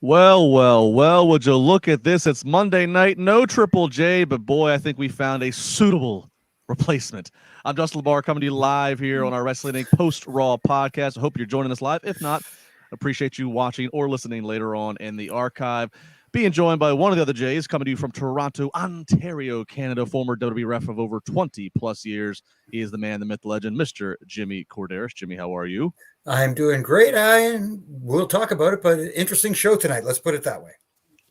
Well, would you look at this? It's Monday night, no Triple J, but boy, I think we found a suitable replacement. I'm Justin LaBar coming to you live here on our Wrestling Inc. Post-Raw podcast. I hope you're joining us live. If not, appreciate you watching or listening later on in the archive. Being joined by one of the other J's coming to you from Toronto, Ontario, Canada, former WWE ref of over 20-plus years. He is the man, the myth, the legend, Mr. Jimmy Korderas. Jimmy, how are you? I'm doing great, and we'll talk about it, but interesting show tonight. Let's put it that way.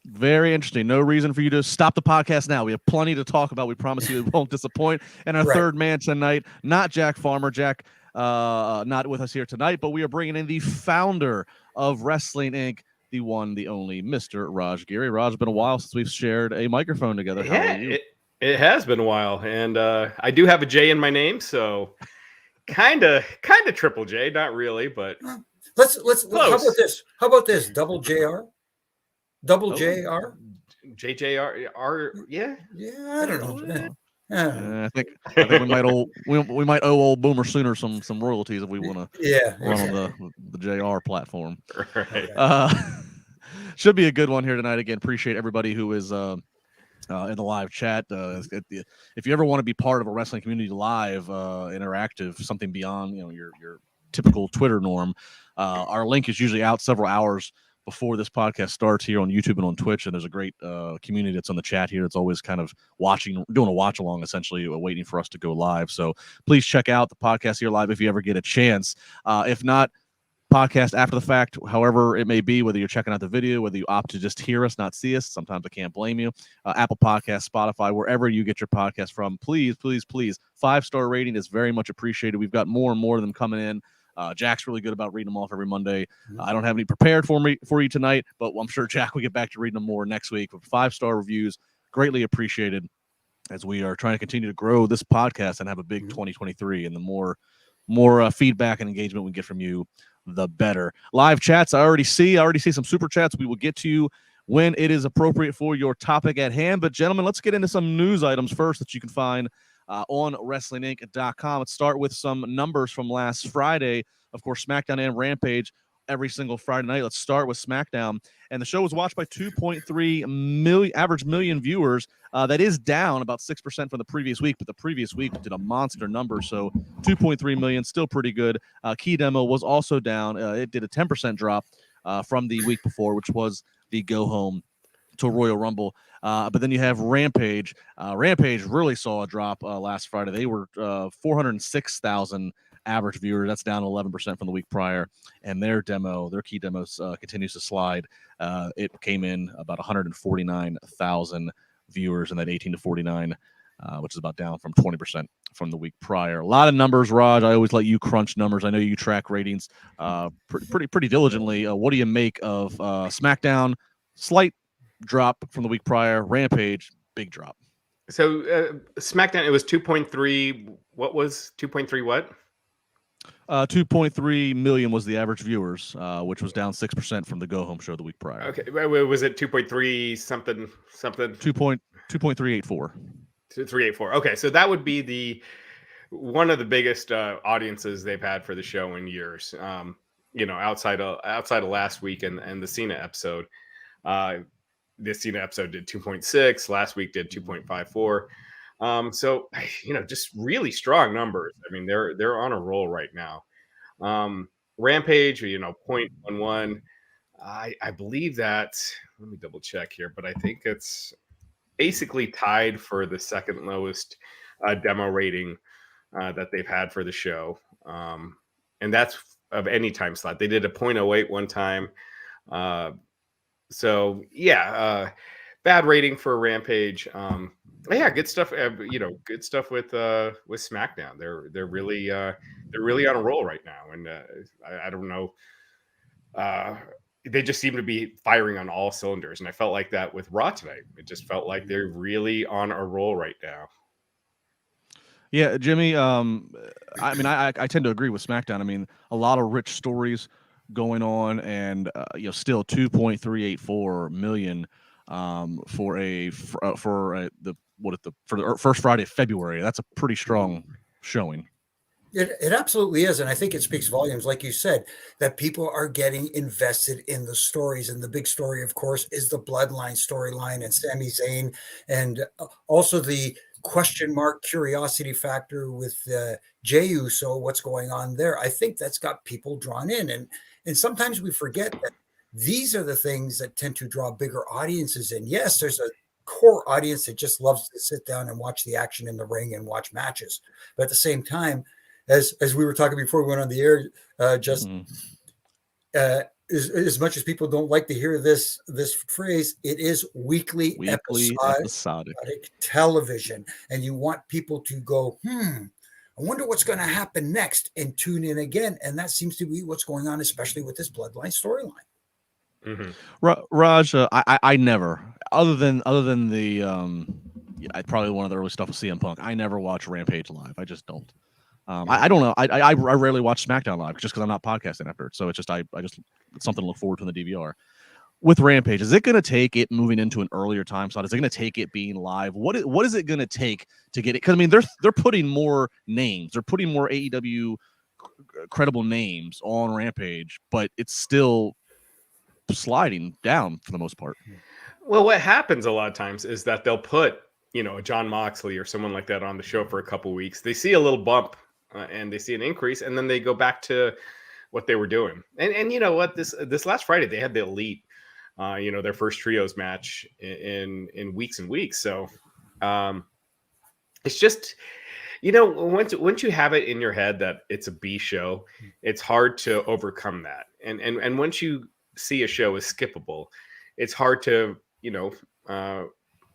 Very interesting. No reason for you to stop the podcast now. We have plenty to talk about. We promise you it won't disappoint. And our third man tonight, not Jack Farmer. Jack, not with us here tonight, but we are bringing in the founder of Wrestling Inc., the one, the only, Mr. Raj Giri. Raj, it's been a while since we've shared a microphone together. How are you? It has been a while, and I do have a J in my name, so kind of Triple J, not really, but let's how about this double JR, JR, JJR, yeah, I don't know. I think we might owe old Boomer Sooner some royalties if we want to run on the JR platform. Right. Should be a good one here tonight. Again, appreciate everybody who is in the live chat. If you ever want to be part of a wrestling community live, interactive, something beyond your typical Twitter norm, our link is usually out several hours before this podcast starts here on YouTube and on Twitch, and there's a great community that's on the chat here. It's always kind of doing a watch along, essentially, waiting for us to go live. So please check out the podcast here live if you ever get a chance. If not, podcast after the fact, however it may be, whether you're checking out the video, whether you opt to just hear us, not see us. Sometimes I can't blame you. Apple Podcasts, Spotify, wherever you get your podcast from, please, 5-star rating is very much appreciated. We've got more and more of them coming in. Jack's really good about reading them off every Monday. I don't have any prepared for you tonight, but I'm sure Jack will get back to reading them more next week. But 5-star reviews, greatly appreciated as we are trying to continue to grow this podcast and have a big 2023. And the more feedback and engagement we get from you, the better. Live chats, I already see some super chats. We will get to you when it is appropriate for your topic at hand. But gentlemen, let's get into some news items first that you can find on WrestlingInc.com. Let's start with some numbers from last Friday. Of course, SmackDown and Rampage every single Friday night. Let's start with SmackDown. And the show was watched by 2.3 million average viewers. That is down about 6% from the previous week, but the previous week did a monster number. So 2.3 million, still pretty good. Key Demo was also down. It did a 10% drop from the week before, which was the go home to Royal Rumble. But then you have Rampage. Rampage really saw a drop last Friday. They were 406,000 average viewers. That's down 11% from the week prior. And their key demos continues to slide. It came in about 149,000 viewers in that 18 to 49, which is about down from 20% from the week prior. A lot of numbers, Raj. I always let you crunch numbers. I know you track ratings pretty diligently. What do you make of SmackDown? Slight drop from the week prior. Rampage, big drop. So SmackDown, it was 2.3. What was 2.3 what? 2.3 million was the average viewers, which was down 6% from the go-home show the week prior. Okay, was it 2.3 something? 2.384. 384. Okay, so that would be one of the biggest audiences they've had for the show in years. Outside of last week and the Cena episode. The Cena episode did 2.6. Last week did 2.54. So just really strong numbers. I mean, they're on a roll right now. Rampage, 0.11. I believe that. Let me double check here, but I think it's basically tied for the second lowest demo rating that they've had for the show, and that's of any time slot. They did a 0.08 one time. So yeah, bad rating for Rampage. Yeah, good stuff. Good stuff with SmackDown. They're really on a roll right now, and I don't know. They just seem to be firing on all cylinders, and I felt like that with Raw tonight. It just felt like they're really on a roll right now. Yeah, Jimmy. I tend to agree with SmackDown. I mean, a lot of rich stories going on, and still 2.384 million for the first Friday of February. That's a pretty strong showing. It absolutely is. And I think it speaks volumes, like you said, that people are getting invested in the stories. And the big story, of course, is the Bloodline storyline and Sami Zayn, and also the question mark curiosity factor with Jey Uso, what's going on there. I think that's got people drawn in. And sometimes we forget that these are the things that tend to draw bigger audiences in. Yes, there's a core audience that just loves to sit down and watch the action in the ring and watch matches. But at the same time, as we were talking before we went on the air, as much as people don't like to hear this phrase, it is weekly episodic television, and you want people to go, I wonder what's going to happen next, and tune in again. And that seems to be what's going on, especially with this Bloodline storyline. Raj, I never, other than the probably one of the early stuff with CM Punk, I never watch Rampage live. I just don't. I don't know. I rarely watch SmackDown live just because I'm not podcasting after it. So it's just it's something to look forward to in the DVR. With Rampage, is it going to take it moving into an earlier time slot? Is it going to take it being live? What is it going to take to get it? Because I mean, they're putting more names, they're putting more AEW credible names on Rampage, but it's still sliding down for the most part. Well, what happens a lot of times is that they'll put a John Moxley or someone like that on the show for a couple weeks. They see a little bump and they see an increase, and then they go back to what they were doing. And you know what? This last Friday they had the Elite, their first trios match in weeks and weeks. So it's just, once you have it in your head that it's a B show, it's hard to overcome that. And once you see a show as skippable, it's hard to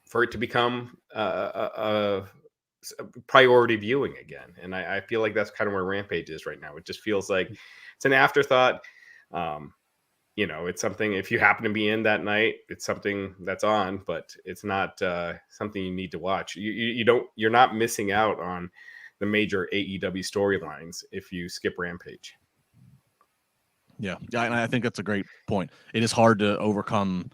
for it to become a priority viewing again. And I feel like that's kind of where Rampage is right now. It just feels like it's an afterthought. It's something, if you happen to be in that night, it's something that's on, but it's not something you need to watch. You're not missing out on the major AEW storylines if you skip Rampage. Yeah, and I think that's a great point. It is hard to overcome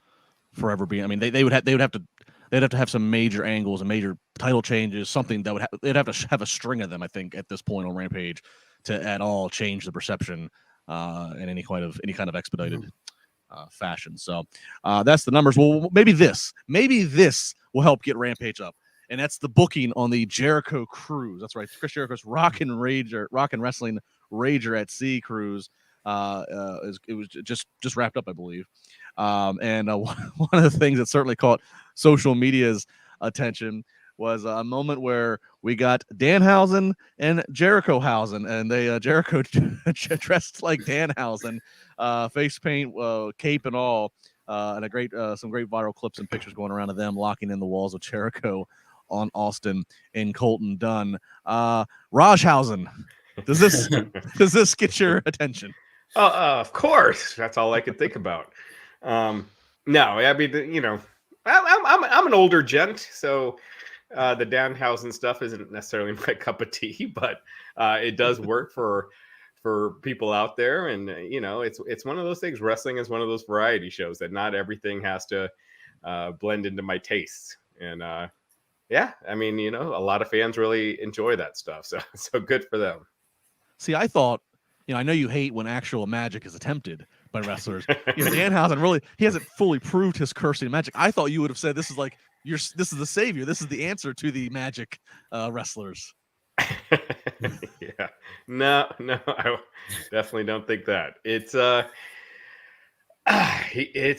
forever being. I mean, they'd have to have some major angles and major title changes, something that they'd have to have a string of them. I think at this point on Rampage to at all change the perception in any kind of expedited fashion. So that's the numbers. Well, maybe this will help get Rampage up, and that's the booking on the Jericho cruise. That's right, Chris Jericho's Rock and Wrestling Rager at Sea cruise. It was just wrapped up, I believe. And one of the things that certainly caught social media's attention was a moment where we got Danhausen and Jerichohausen, and they Jericho dressed like Danhausen, face paint, cape and all, and some great viral clips and pictures going around of them locking in the walls of Jericho on Austin and Colton Dunn. Rajhausen, does this get your attention? Of course, that's all I could think about. No, I mean, I'm an older gent, so the Danhausen stuff isn't necessarily my cup of tea, but it does work for people out there, and it's one of those things. Wrestling is one of those variety shows that not everything has to blend into my tastes, and yeah, I mean, a lot of fans really enjoy that stuff, so good for them. See, I thought, I know you hate when actual magic is attempted by wrestlers. Danhausen really, he hasn't fully proved his cursing magic. I thought you would have said this is like this is the savior. This is the answer to the magic wrestlers. Yeah, no, I definitely don't think that. It's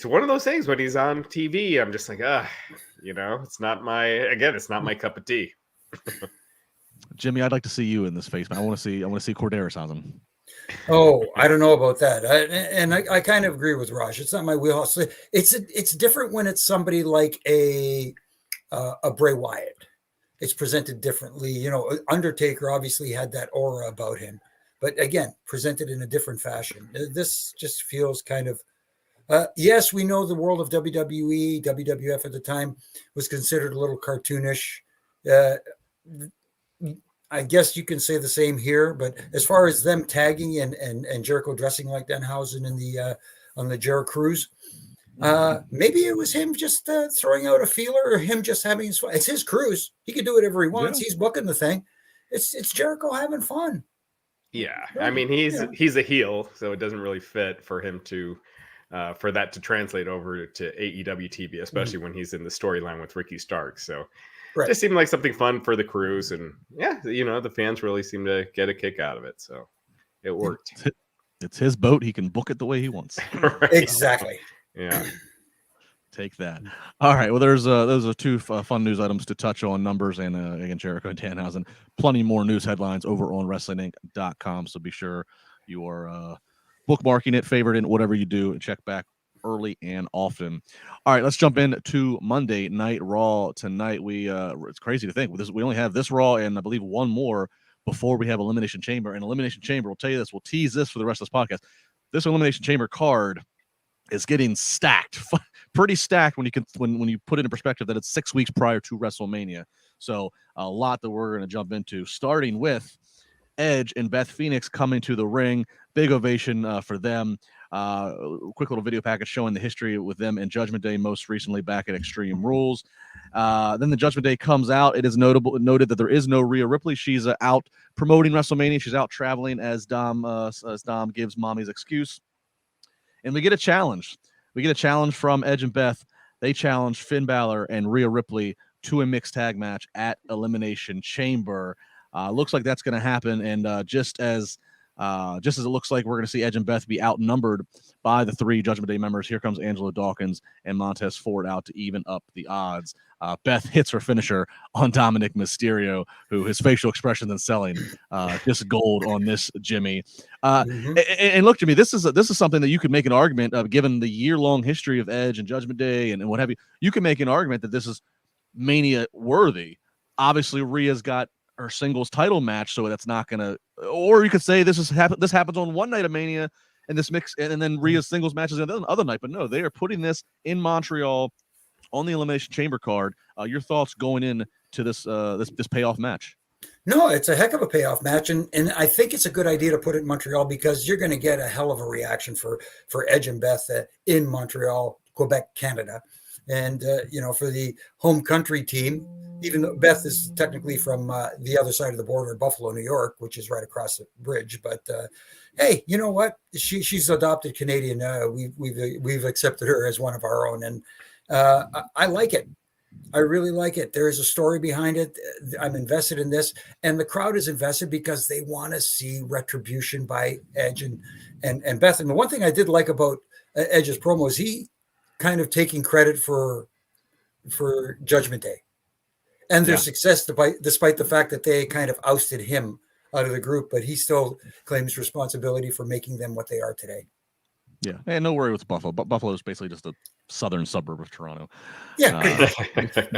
one of those things when he's on TV. I'm just like, it's not my cup of tea. Jimmy, I'd like to see you in this face, man. I want to see Korderas on them. Oh, I don't know about that. I kind of agree with Raj. It's not my wheelhouse. It's different when it's somebody like a Bray Wyatt. It's presented differently. Undertaker obviously had that aura about him, but again, presented in a different fashion. This just feels kind of. Yes, we know the world of WWE, WWF at the time was considered a little cartoonish. I guess you can say the same here, but as far as them tagging and Jericho dressing like Danhausen in the on the Jericho cruise, maybe it was him just throwing out a feeler, or him just having his fun. It's his cruise; he can do whatever he wants. Yeah. He's booking the thing. It's Jericho having fun. Yeah, I mean he's a heel, so it doesn't really fit for him to for that to translate over to AEW TV, especially when he's in the storyline with Ricky Starks. So Right. just seemed like something fun for the crews, and yeah, the fans really seem to get a kick out of it. So it worked. It's his boat. He can book it the way he wants. Right. Exactly. Yeah. Take that. All right. Well, those are two fun news items to touch on, numbers and again, Jericho and Danhausen. Plenty more news headlines over on WrestlingInc.com. So be sure you are bookmarking it, favorite it, whatever you do, and check back early and often. All right, let's jump into Monday Night Raw tonight. It's crazy to think we only have this Raw and I believe one more before we have Elimination Chamber. And Elimination Chamber, we'll tell you this, we'll tease this for the rest of this podcast. This Elimination Chamber card is getting stacked, pretty stacked when you put it in perspective that it's 6 weeks prior to WrestleMania. So a lot that we're going to jump into, starting with Edge and Beth Phoenix coming to the ring. Big ovation for them. Quick little video package showing the history with them and Judgment Day, most recently back at Extreme Rules. Then the Judgment Day comes out. It is noted that there is no Rhea Ripley. She's out promoting WrestleMania. She's out traveling as Dom gives mommy's excuse. And we get a challenge. We get a challenge from Edge and Beth. They challenge Finn Balor and Rhea Ripley to a mixed tag match at Elimination Chamber. Looks like that's going to happen. And just as it looks like we're going to see Edge and Beth be outnumbered by the 3 Judgment Day members, here comes Angelo Dawkins and Montez Ford out to even up the odds. Beth hits her finisher on Dominic Mysterio, who his facial expressions and selling just gold on this Jimmy. And look, Jimmy, this is something that you could make an argument of, given the year-long history of Edge and Judgment Day and what have you. You can make an argument that this is Mania worthy. Obviously, Rhea's got her singles title match, so that's not gonna. Or you could say this happens on one night of Mania, and this mix, and then Rhea's singles matches on the other night. But no, they are putting this in Montreal on the Elimination Chamber card. Your thoughts going in to this payoff match? No, it's a heck of a payoff match, and I think it's a good idea to put it in Montreal because you're going to get a hell of a reaction for Edge and Beth in Montreal, Quebec, Canada, and for the home country team. Even though Beth is technically from the other side of the border, Buffalo, New York, which is right across the bridge. But hey, you know what? She's adopted Canadian. We've accepted her as one of our own, and I like it. I really like it. There is a story behind it. I'm invested in this, and the crowd is invested because they want to see retribution by Edge and Beth. And the one thing I did like about Edge's promo is he kind of taking credit for Judgment Day and their success, despite the fact that they kind of ousted him out of the group, but he still claims responsibility for making them what they are today. Yeah, and no worry with Buffalo. Buffalo is basically just a southern suburb of Toronto. Yeah,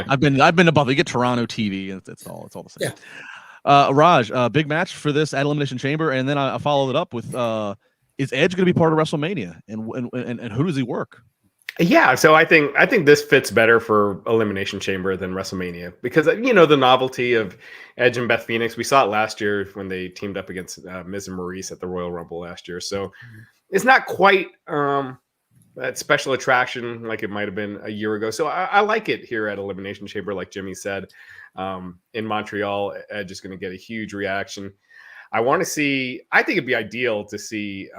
I've been to Buffalo. You get Toronto TV, and it's all the same. Yeah. Raj, big match for this at Elimination Chamber, and then I followed it up with is Edge going to be part of WrestleMania, and who does he work? Yeah, so I think this fits better for Elimination Chamber than WrestleMania because the novelty of Edge and Beth Phoenix. We saw it last year when they teamed up against Miz and Maurice at the Royal Rumble last year. So it's not quite that special attraction like it might have been a year ago. So I like it here at Elimination Chamber, like Jimmy said. In Montreal, Edge is going to get a huge reaction. I want to see. I think it'd be ideal to see.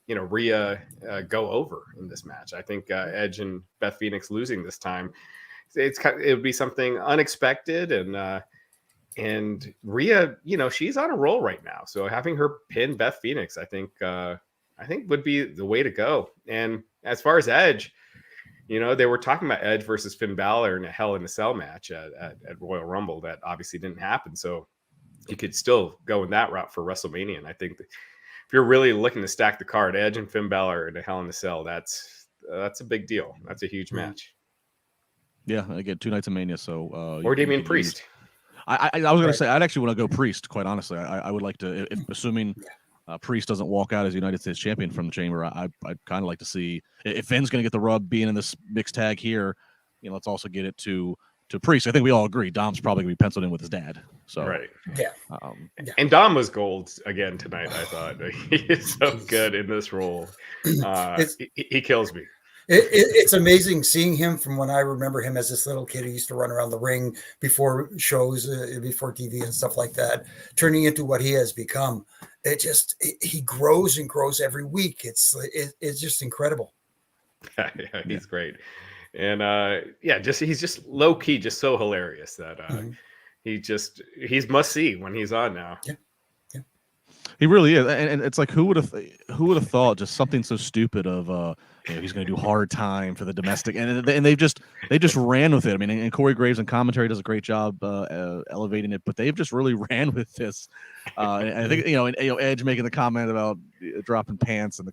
Rhea go over in this match. I think Edge and Beth Phoenix losing this time, it would be something unexpected, and Rhea, she's on a roll right now. So having her pin Beth Phoenix, I think would be the way to go. And as far as Edge, they were talking about Edge versus Finn Balor in a Hell in a Cell match at Royal Rumble. That obviously didn't happen. So you could still go in that route for WrestleMania. And I think if you're really looking to stack the card, Edge and Finn Balor in a Hell in a Cell, that's a big deal. That's a huge match. Yeah, again, 2 nights of Mania. So or Damian Priest. I was going to say I'd actually want to go Priest. Quite honestly, I would like to, if assuming Priest doesn't walk out as United States champion from the Chamber. I'd kind of like to see if Finn's going to get the rub being in this mixed tag here. Let's also get it to Priest. I think we all agree Dom's probably going to be penciled in with his dad. So right, yeah. And Dom was gold again tonight. I thought he is so good in this role. He kills me. It's amazing seeing him from when I remember him as this little kid. He used to run around the ring before shows, before TV and stuff like that, turning into what he has become. He grows and grows every week. It's just incredible. Yeah, he's great. And he's just low key, just so hilarious that he's must see when he's on now. Yeah. He really is, and it's like who would have thought just something so stupid of he's going to do hard time for the domestic, and they just ran with it. I mean, and Corey Graves in commentary does a great job elevating it, but they've just really ran with this. And I think and Edge making the comment about dropping pants, and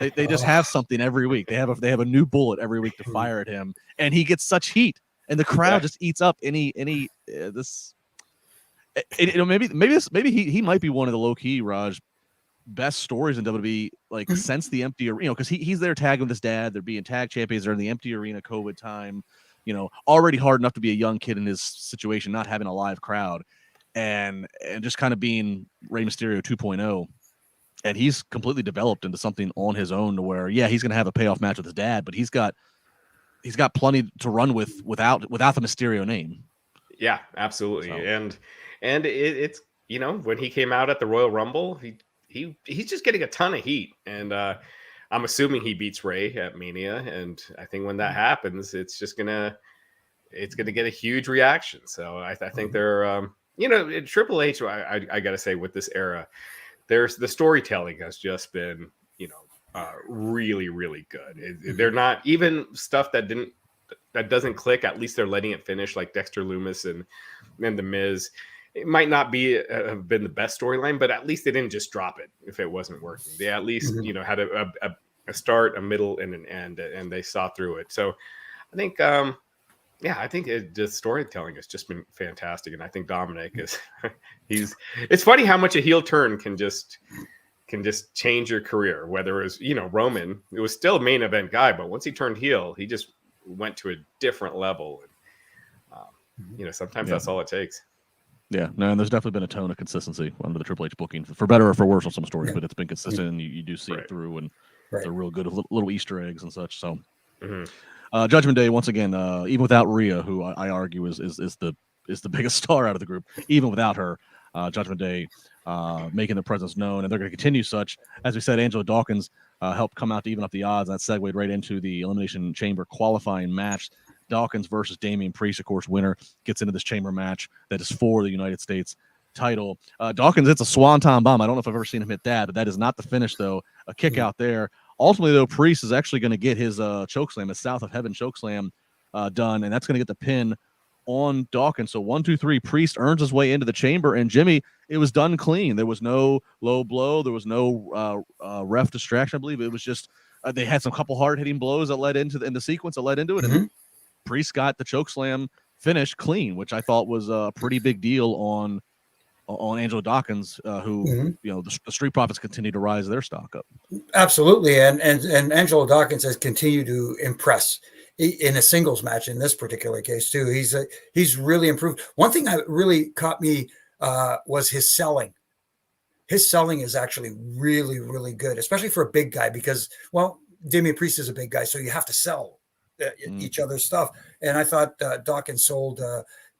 they just have something every week. They have a new bullet every week to fire at him, and he gets such heat, and the crowd just eats up any this. Maybe he might be one of the low key Raj best stories in WWE since the empty arena, because he's there tagging with his dad. They're being tag champions. They're in the empty arena COVID time. Already hard enough to be a young kid in his situation, not having a live crowd, and just kind of being Rey Mysterio 2.0. And he's completely developed into something on his own to where he's going to have a payoff match with his dad, but he's got plenty to run with without the Mysterio name. Yeah, absolutely. So. And it's when he came out at the Royal Rumble, he's just getting a ton of heat, and I'm assuming he beats Ray at Mania, and I think when that happens, it's gonna get a huge reaction. So I think they're Triple H. I gotta say, with this era, there's the storytelling has just been really, really good. They're not even stuff that doesn't click. At least they're letting it finish, like Dexter Loomis and the Miz. It might not have been the best storyline, but at least they didn't just drop it if it wasn't working. They at least, had a start, a middle, and an end, and they saw through it. So I think, the storytelling has just been fantastic. And I think Dominic it's funny how much a heel turn can just change your career. Whether it was, Roman, it was still a main event guy, but once he turned heel, he just went to a different level. And, sometimes that's all it takes. Yeah, no, and there's definitely been a tone of consistency under the Triple H booking, for better or for worse on some stories, but it's been consistent, and you do see it through, and they're real good little Easter eggs and such. So, Judgment Day once again, even without Rhea, who I argue is the biggest star out of the group, even without her, Judgment Day making their presence known, and they're going to continue such. As we said, Angela Dawkins helped come out to even up the odds, and that segued right into the Elimination Chamber qualifying match. Dawkins versus Damian Priest, of course, winner gets into this chamber match that is for the United States title. Dawkins hits a swanton bomb. I don't know if I've ever seen him hit that, but that is not the finish, though. A kick out there. Ultimately, though, Priest is actually going to get his chokeslam, his South of Heaven chokeslam done, and that's going to get the pin on Dawkins. So 1, 2, 3, Priest earns his way into the chamber, and Jimmy, it was done clean. There was no low blow. There was no ref distraction, I believe. It was just they had some couple hard-hitting blows that led into in the sequence that led into it, and Priest got the chokeslam finish clean, which I thought was a pretty big deal on Angela Dawkins, who the Street Profits continue to rise their stock up. Absolutely, and Angela Dawkins has continued to impress in a singles match in this particular case too. He's really improved. One thing that really caught me was his selling. His selling is actually really, really good, especially for a big guy, because Damian Priest is a big guy, so you have to sell each other's stuff. And I thought Dawkins sold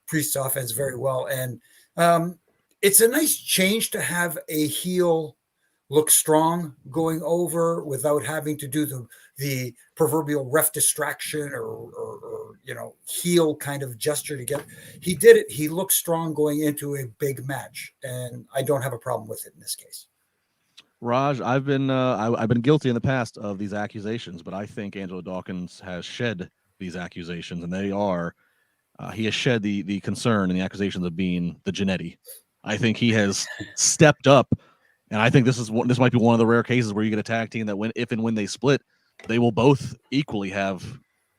Priest's offense very well. And it's a nice change to have a heel look strong going over without having to do the proverbial ref distraction or heel kind of gesture to get. He did it. He looked strong going into a big match, and I don't have a problem with it in this case. Raj, I've been guilty in the past of these accusations, but I think Angelo Dawkins has shed these accusations, and they are he has shed the concern and the accusations of being the Genetti. I think he has stepped up, and I think this might be one of the rare cases where you get a tag team that if and when they split, they will both equally have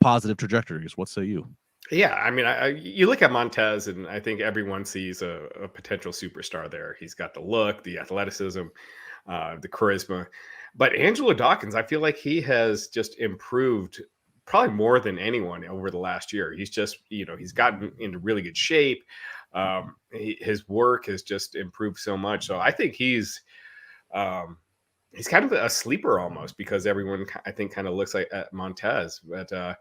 positive trajectories. What say you? Yeah, I mean, you look at Montez, and I think everyone sees a potential superstar there. He's got the look, the athleticism, the charisma. But Angelo Dawkins, I feel like he has just improved probably more than anyone over the last year. He's just, he's gotten into really good shape. His work has just improved so much. So I think he's he's kind of a sleeper almost, because everyone, I think, kind of looks like at Montez. But I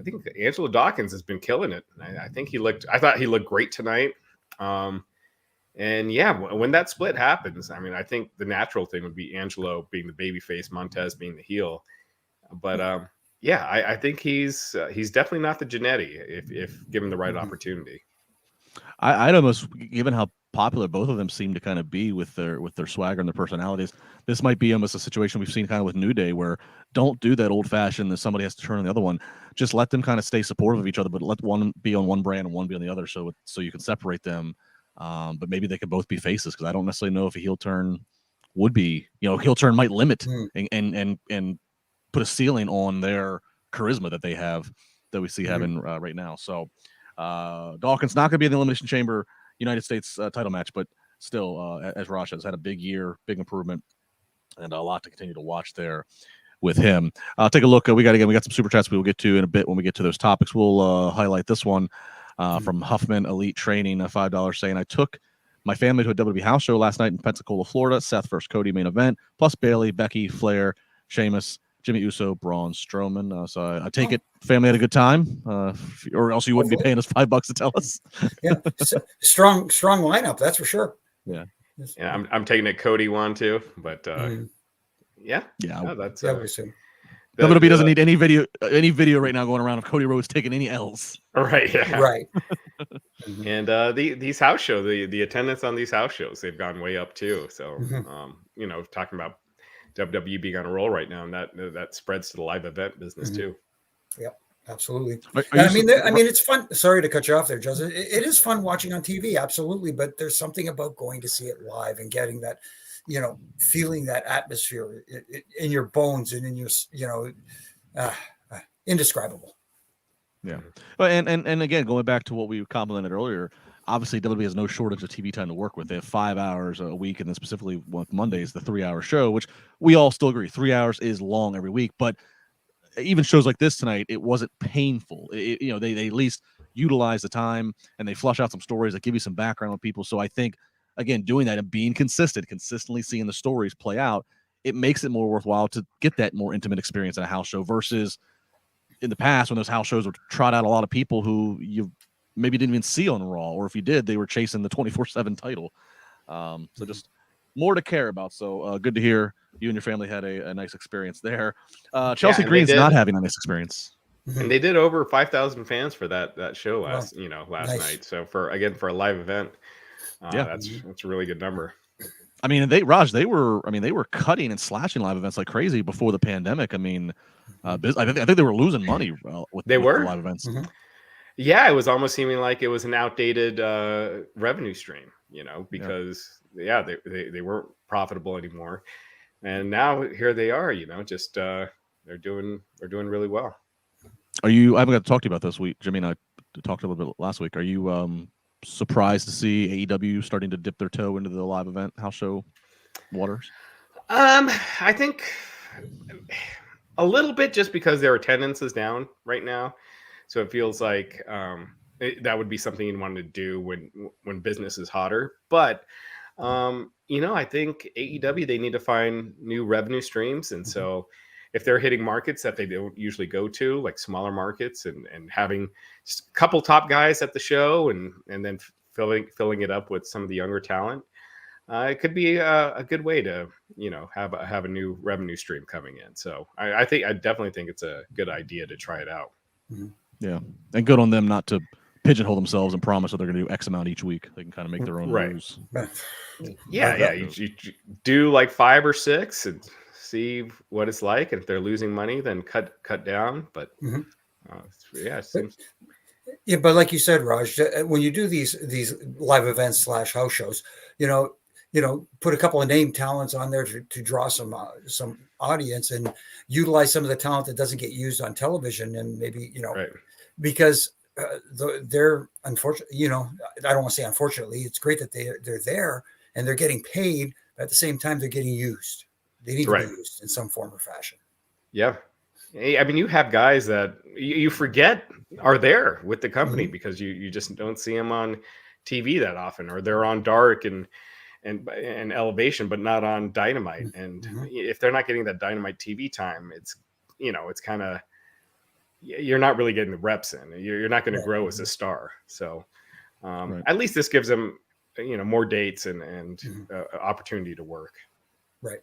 think Angelo Dawkins has been killing it. I thought he looked great tonight. And yeah, when that split happens, I mean, I think the natural thing would be Angelo being the babyface, Montez being the heel. But yeah, I think he's definitely not the Jannetty if given the right opportunity. I'd almost, given how popular both of them seem to kind of be with their swagger and their personalities, this might be almost a situation we've seen kind of with New Day, where don't do that old fashioned that somebody has to turn on the other one. Just let them kind of stay supportive of each other, but let one be on one brand and one be on the other, so you can separate them. But maybe they could both be faces, because I don't necessarily know if a heel turn would be, heel turn might limit and put a ceiling on their charisma that they have, that we see having right now. So Dawkins not going to be in the Elimination Chamber United States title match, but still, as Raj has had a big year, big improvement, and a lot to continue to watch there with him. Take a look. We got some super chats we will get to in a bit when we get to those topics. We'll highlight this one from Huffman Elite Training, $5, saying, I took my family to a WWE house show last night in Pensacola, Florida. Seth versus Cody main event, plus Bayley, Becky, Flair, Sheamus, Jimmy Uso, Braun Strowman. So I take it family had a good time, or else you wouldn't be paying us $5 to tell us. Yeah, strong lineup, that's for sure. Yeah, I'm taking it Cody won too, but yeah, that's WWE doesn't need any video right now going around of Cody Rhodes taking any L's. Right. Yeah. Right. And these house shows, the attendance on these house shows, they've gone way up too. So talking about WWE being on a roll right now, and that spreads to the live event business too. Yep, absolutely. I mean, it's fun. Sorry to cut you off there, Joseph. It is fun watching on TV, absolutely. But there's something about going to see it live and getting that, feeling that atmosphere in your bones and in your, indescribable. Yeah. Well, and again, going back to what we complimented earlier, obviously WWE has no shortage of TV time to work with. They have 5 hours a week, and then specifically with Mondays, the 3-hour show, which we all still agree 3 hours is long every week. But even shows like this tonight, it wasn't painful. They at least utilize the time, and they flush out some stories that give you some background on people. So I think, again, doing that and being consistently seeing the stories play out, it makes it more worthwhile to get that more intimate experience in a house show versus in the past when those house shows would trot out a lot of people who you maybe didn't even see on Raw, or if you did, they were chasing the 24/7 title. So just more to care about. So good to hear you and your family had a nice experience there. Chelsea Green's not having a nice experience. And they did over 5,000 fans for that show last night. So for a live event, that's a really good number. I mean, they were cutting and slashing live events like crazy before the pandemic. I mean, I think they were losing money with live events. Mm-hmm. Yeah, it was almost seeming like it was an outdated revenue stream, because they weren't profitable anymore, and now here they are, just they're doing really well. Are you? I haven't got to talk to you about this week. Jimmy and I talked a little bit last week. Are you surprised to see AEW starting to dip their toe into the live event house show waters? I think a little bit, just because their attendance is down right now. So it feels like that would be something you'd want to do when business is hotter. But, I think AEW, they need to find new revenue streams. And so if they're hitting markets that they don't usually go to, like smaller markets, and having a couple top guys at the show and then filling it up with some of the younger talent, it could be a good way to, have a new revenue stream coming in. So I definitely think it's a good idea to try it out. Mm-hmm. Yeah, and good on them not to pigeonhole themselves and promise that they're going to do X amount each week. They can kind of make their own rules. Yeah. You do like 5 or 6 and see what it's like. And if they're losing money, then cut down. But it seems. Yeah, but like you said, Raj, when you do these live events / house shows, put a couple of name talents on there to draw some audience and utilize some of the talent that doesn't get used on television, and maybe because they're unfortunately, I don't want to say unfortunately, it's great that they're there and they're getting paid, but at the same time they're getting used. They need to be used in some form or fashion. Yeah. I mean, you have guys that you forget are there with the company because you just don't see them on TV that often, or they're on dark and and Elevation, but not on Dynamite. And if they're not getting that Dynamite TV time, it's kind of, you're not really getting the reps in. You're not going to grow as a star. So at least this gives them, more dates and opportunity to work. Right.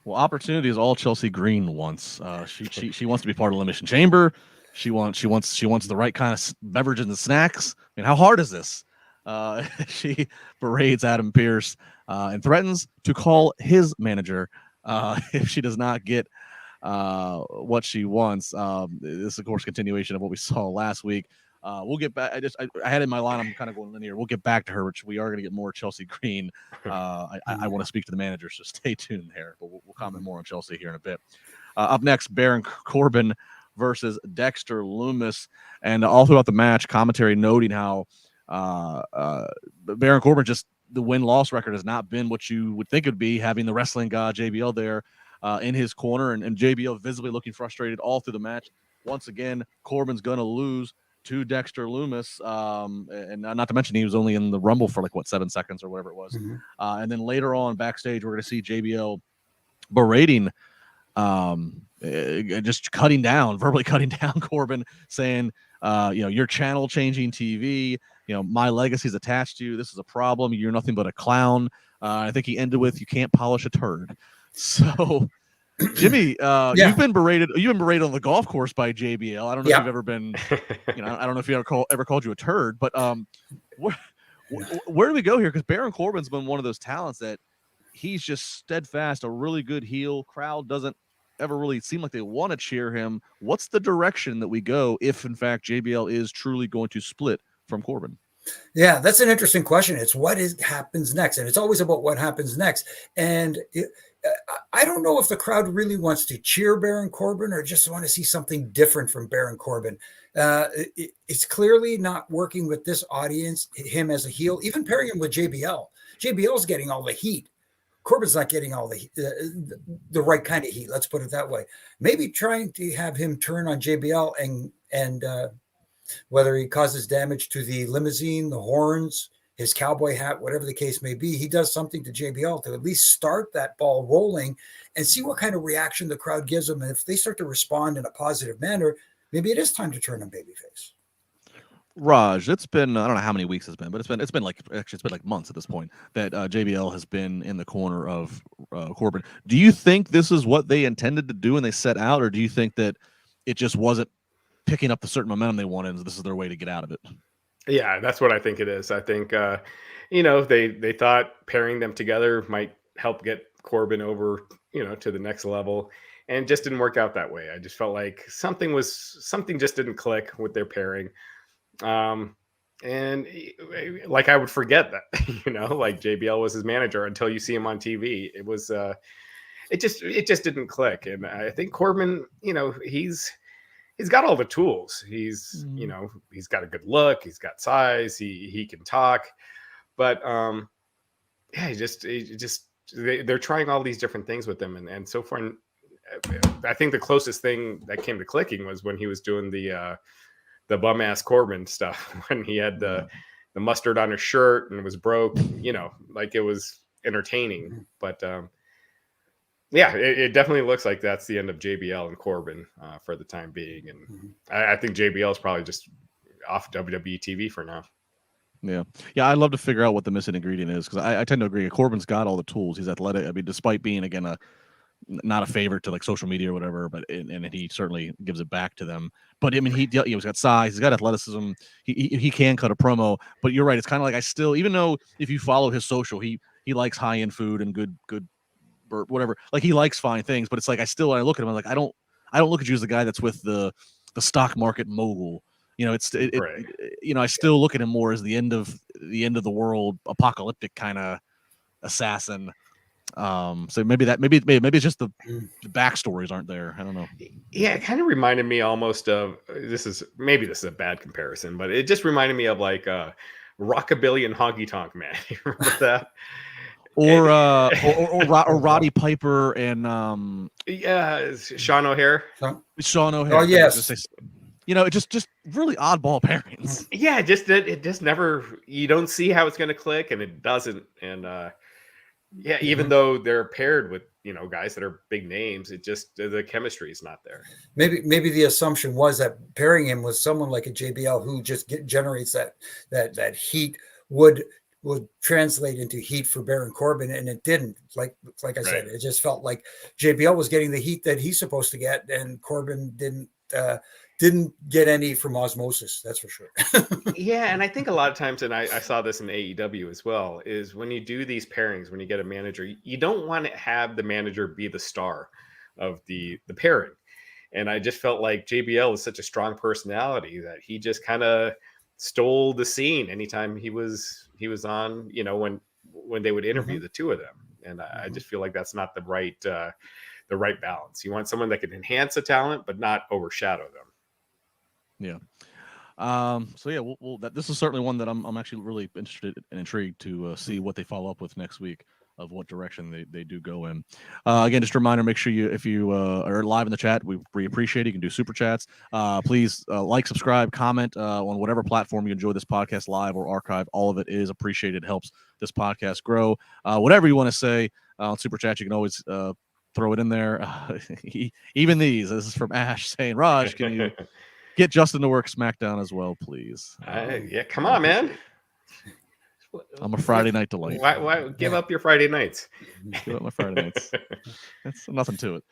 Well, opportunity is all Chelsea Green wants. She wants to be part of the Elimination Chamber. She wants the right kind of beverage and the snacks. I mean, how hard is this? She berates Adam Pearce and threatens to call his manager if she does not get what she wants. This is, of course, continuation of what we saw last week. We'll get back. I had in my line, I'm kind of going linear. We'll get back to her, which we are going to get more Chelsea Green. I want to speak to the manager, so stay tuned there. But we'll comment more on Chelsea here in a bit. Up next, Baron Corbin versus Dexter Loomis, and all throughout the match, commentary noting how Baron Corbin, just the win-loss record has not been what you would think it would be, having the wrestling god JBL there in his corner, and JBL visibly looking frustrated all through the match. Once again, Corbin's going to lose to Dexter Loomis, and not to mention he was only in the Rumble for 7 seconds or whatever it was. And then later on backstage, we're going to see JBL berating, just verbally cutting down Corbin, saying, you're channel changing TV. My legacy's attached to you. This is a problem. You're nothing but a clown. I think he ended with, you can't polish a turd. So, Jimmy, you've been berated. You've been berated on the golf course by JBL. I don't know if you've ever been, I don't know if he ever called you a turd, but where do we go here? Because Baron Corbin's been one of those talents that he's just steadfast, a really good heel. Crowd doesn't ever really seem like they want to cheer him. What's the direction that we go if, in fact, JBL is truly going to split from Corbin? Yeah, that's an interesting question. It's happens next, and it's always about what happens next. And I don't know if the crowd really wants to cheer Baron Corbin or just want to see something different from Baron Corbin. It's clearly not working with this audience, him as a heel, even pairing him with JBL. JBL's getting all the heat. Corbin's not getting all the right kind of heat. Let's put it that way. Maybe trying to have him turn on JBL and whether he causes damage to the limousine, the horns, his cowboy hat, whatever the case may be, he does something to JBL to at least start that ball rolling and see what kind of reaction the crowd gives them. And if they start to respond in a positive manner, maybe it is time to turn on babyface. Raj, it's been, I don't know how many weeks it's been, but it's been like months at this point that JBL has been in the corner of Corbin. Do you think this is what they intended to do when they set out, or do you think that it just wasn't picking up the certain momentum they wanted, and this is their way to get out of it? Yeah, that's what I think it is. I think, they thought pairing them together might help get Corbin over, to the next level, and it just didn't work out that way. I just felt like something just didn't click with their pairing. And like I would forget that, like JBL was his manager until you see him on TV. It was, it just didn't click. And I think Corbin, he's got all the tools. He's, he's got a good look. He's got size. He can talk, but, they're trying all these different things with him. And so far, I think the closest thing that came to clicking was when he was doing the bum ass Corbin stuff, when he had the mustard on his shirt and was broke, like it was entertaining. But it definitely looks like that's the end of JBL and Corbin for the time being. And I think JBL is probably just off WWE TV for now. Yeah. I'd love to figure out what the missing ingredient is, because I tend to agree. Corbin's got all the tools. He's athletic. I mean, despite being, again, not a favorite to like social media or whatever, but and he certainly gives it back to them. But I mean, he's got size, he's got athleticism, he can cut a promo. But you're right, it's kind of like, I still, even though if you follow his social, he likes high end food and good whatever, like he likes fine things. But it's like, I look at him, I'm like, I don't look at you as the guy that's with the stock market mogul. Right. I still look at him more as the end of the world, apocalyptic kind of assassin. So maybe it's just the backstories aren't there. I don't know. Yeah, it kind of reminded me almost of, this is a bad comparison, but it just reminded me of like Rockabilly and Honky Tonk Man. You remember that? or Roddy Piper and Sean O'Hare. Sean O'Hare. Oh yes. it just really oddball pairings. Yeah, it just never, you don't see how it's going to click, and it doesn't. And yeah, even though they're paired with guys that are big names, it just the chemistry is not there. Maybe the assumption was that pairing him with someone like a JBL who just generates that heat would translate into heat for Baron Corbin, and it didn't. Like I said, it just felt like JBL was getting the heat that he's supposed to get, and Corbin didn't get any from osmosis. That's for sure. Yeah, and I think a lot of times, and I saw this in AEW as well, is when you do these pairings, when you get a manager, you don't want to have the manager be the star of the pairing. And I just felt like JBL is such a strong personality that he just kind of stole the scene anytime he was on, when they would interview the two of them. And I just feel like that's not the right balance. You want someone that can enhance a talent but not overshadow them. Yeah. So yeah, this is certainly one that I'm actually really interested and intrigued to see what they follow up with next week, of what direction they do go in. Again, just a reminder, make sure if you are live in the chat, we appreciate it. You can do super chats. Please like, subscribe, comment on whatever platform you enjoy this podcast live or archive. All of it is appreciated. It helps this podcast grow. Whatever you want to say on super chat, you can always throw it in there. Even these. This is from Ash saying, Raj, can you get Justin to work SmackDown as well, please? Yeah, come on, man. I'm a Friday night delight. Why give up your Friday nights? Give up my Friday nights. That's nothing to it.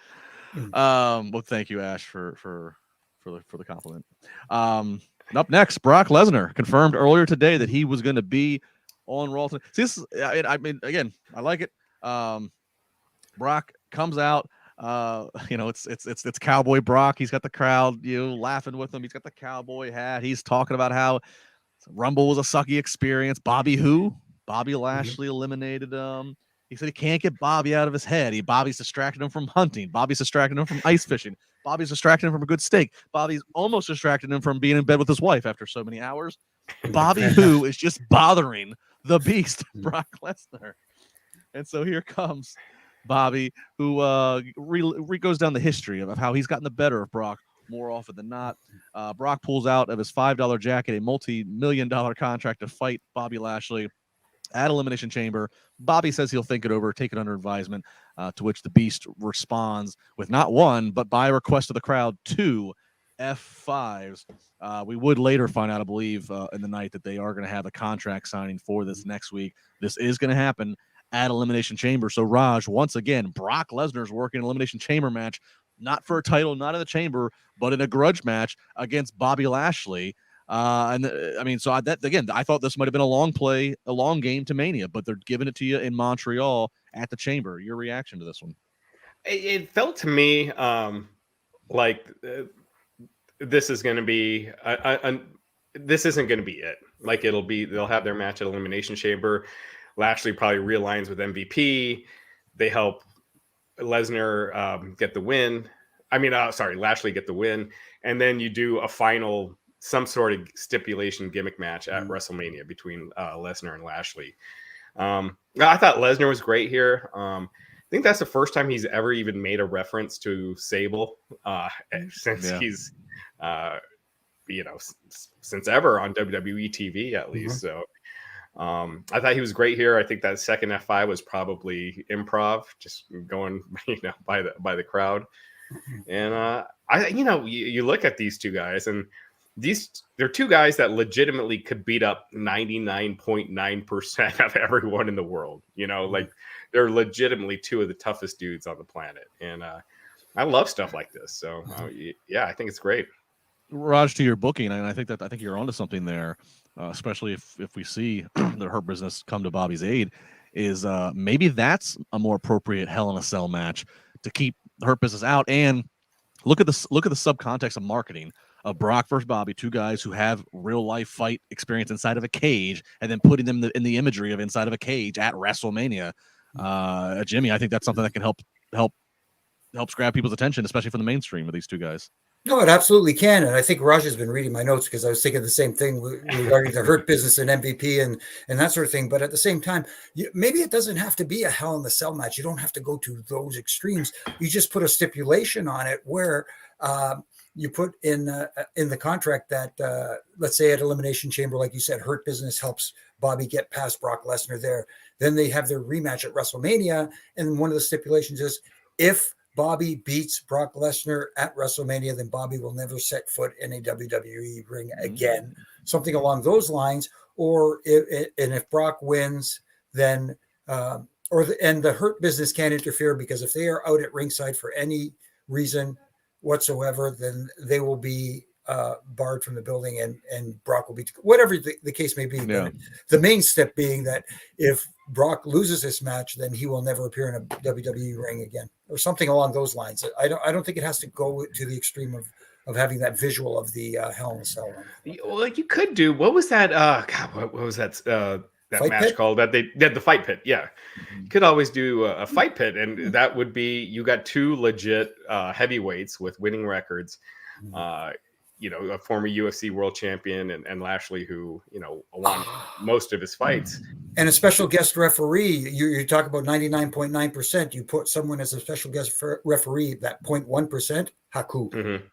Well, thank you, Ash, for the compliment. Up next, Brock Lesnar confirmed earlier today that he was going to be on Raw. See, this, I mean, again, I like it. Brock comes out. It's Cowboy Brock. He's got the crowd, laughing with him. He's got the cowboy hat. He's talking about how Rumble was a sucky experience. Bobby Lashley eliminated him. He said he can't get Bobby out of his head. Bobby's distracting him from hunting. Bobby's distracting him from ice fishing. Bobby's distracting him from a good steak. Bobby's almost distracting him from being in bed with his wife after so many hours. Bobby Who is just bothering the beast, Brock Lesnar. And so here comes Bobby, who goes down the history of how he's gotten the better of Brock more often than not. Brock pulls out of his $5 jacket a multi-million-dollar contract to fight Bobby Lashley at Elimination Chamber. Bobby says he'll think it over, take it under advisement, to which the Beast responds with not one, but by request of the crowd, 2 F5s. We would later find out, I believe, in the night that they are going to have a contract signing for this next week. This is going to happen at Elimination Chamber. So, Raj, once again, Brock Lesnar's working an Elimination Chamber match, not for a title, not in the chamber, but in a grudge match against Bobby Lashley. I thought this might have been a long game to Mania, but they're giving it to you in Montreal at the chamber. Your reaction to this one? It felt to me like this is going to be this isn't going to be it. Like they'll have their match at Elimination Chamber. Lashley probably realigns with MVP. They help Lesnar get the win. Lashley get the win. And then you do a final, some sort of stipulation gimmick match at WrestleMania between Lesnar and Lashley. I thought Lesnar was great here. I think that's the first time he's ever even made a reference to Sable since he's, since ever on WWE TV, at least. So I thought he was great here. I think that second F5 was probably improv, just going, by the crowd. And you look at these two guys, and they're two guys that legitimately could beat up 99.9% of everyone in the world. Like they're legitimately two of the toughest dudes on the planet. And I love stuff like this. So I think it's great. Raj, to your booking, and I think you're onto something there, especially if we see the Hurt Business come to Bobby's aid, is maybe that's a more appropriate Hell in a Cell match to keep the Hurt Business out. And look at the subcontext of marketing of Brock versus Bobby, two guys who have real life fight experience inside of a cage, and then putting them in the imagery of inside of a cage at WrestleMania. Jimmy, I think that's something that can help grab people's attention, especially from the mainstream of these two guys. No, it absolutely can. And I think Raj has been reading my notes because I was thinking the same thing regarding the Hurt Business and MVP and that sort of thing. But at the same time, maybe it doesn't have to be a Hell in the Cell match. You don't have to go to those extremes. You just put a stipulation on it where you put in the contract that let's say at Elimination Chamber, like you said, Hurt Business helps Bobby get past Brock Lesnar there. Then they have their rematch at WrestleMania, and one of the stipulations is if Bobby beats Brock Lesnar at WrestleMania, then Bobby will never set foot in a WWE ring again. Something along those lines. Or if Brock wins, then and the Hurt Business can't interfere, because if they are out at ringside for any reason whatsoever, then they will be barred from the building, and Brock will be, whatever the case may be. Yeah. The main step being that if Brock loses this match, then he will never appear in a WWE ring again, or something along those lines. I don't think it has to go to the extreme of having that visual of the Hell in a Cell run. Well, you could do, what was that? God, what was that? That Fight match pit? called that they did, the fight pit. Yeah. You could always do a fight pit, and that would be, you got two legit heavyweights with winning records. A former UFC world champion and Lashley, who, won most of his fights. And a special guest referee. You talk about 99.9%. You put someone as a special guest referee, that 0.1%, Haku. Mm-hmm.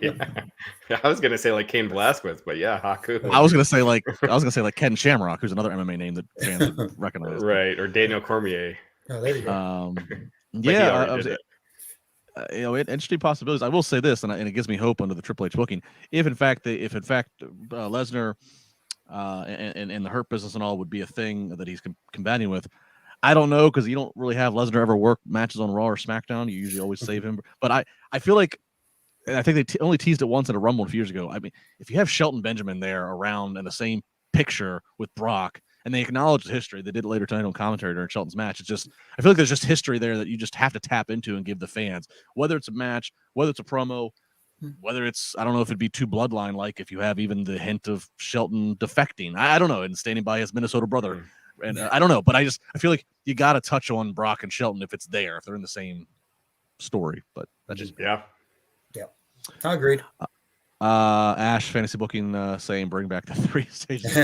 Yeah. I was gonna say like Cain Velasquez, but yeah, Haku. I was gonna say like Ken Shamrock, who's another MMA name that fans would recognize. Right, or Daniel Cormier. Oh, there you go. Interesting possibilities. I will say this, and it gives me hope under the Triple H booking. If in fact Lesnar and the Hurt Business and all would be a thing that he's combating with, I don't know, because you don't really have Lesnar ever work matches on Raw or SmackDown. You usually always save him. But I feel like, and I think they only teased it once at a Rumble a few years ago. I mean, if you have Shelton Benjamin there around in the same picture with Brock, and they acknowledge the history, they did it later tonight on commentary during Shelton's match. It's just, I feel like there's just history there that you just have to tap into and give the fans, whether it's a match, whether it's a promo, whether it's, I don't know if it'd be too bloodline like if you have even the hint of Shelton defecting. I don't know, and standing by his Minnesota brother. And I don't know, but I feel like you got to touch on Brock and Shelton if it's there, if they're in the same story. But that's just yeah, I agreed. Ash fantasy booking saying bring back the 3 stages.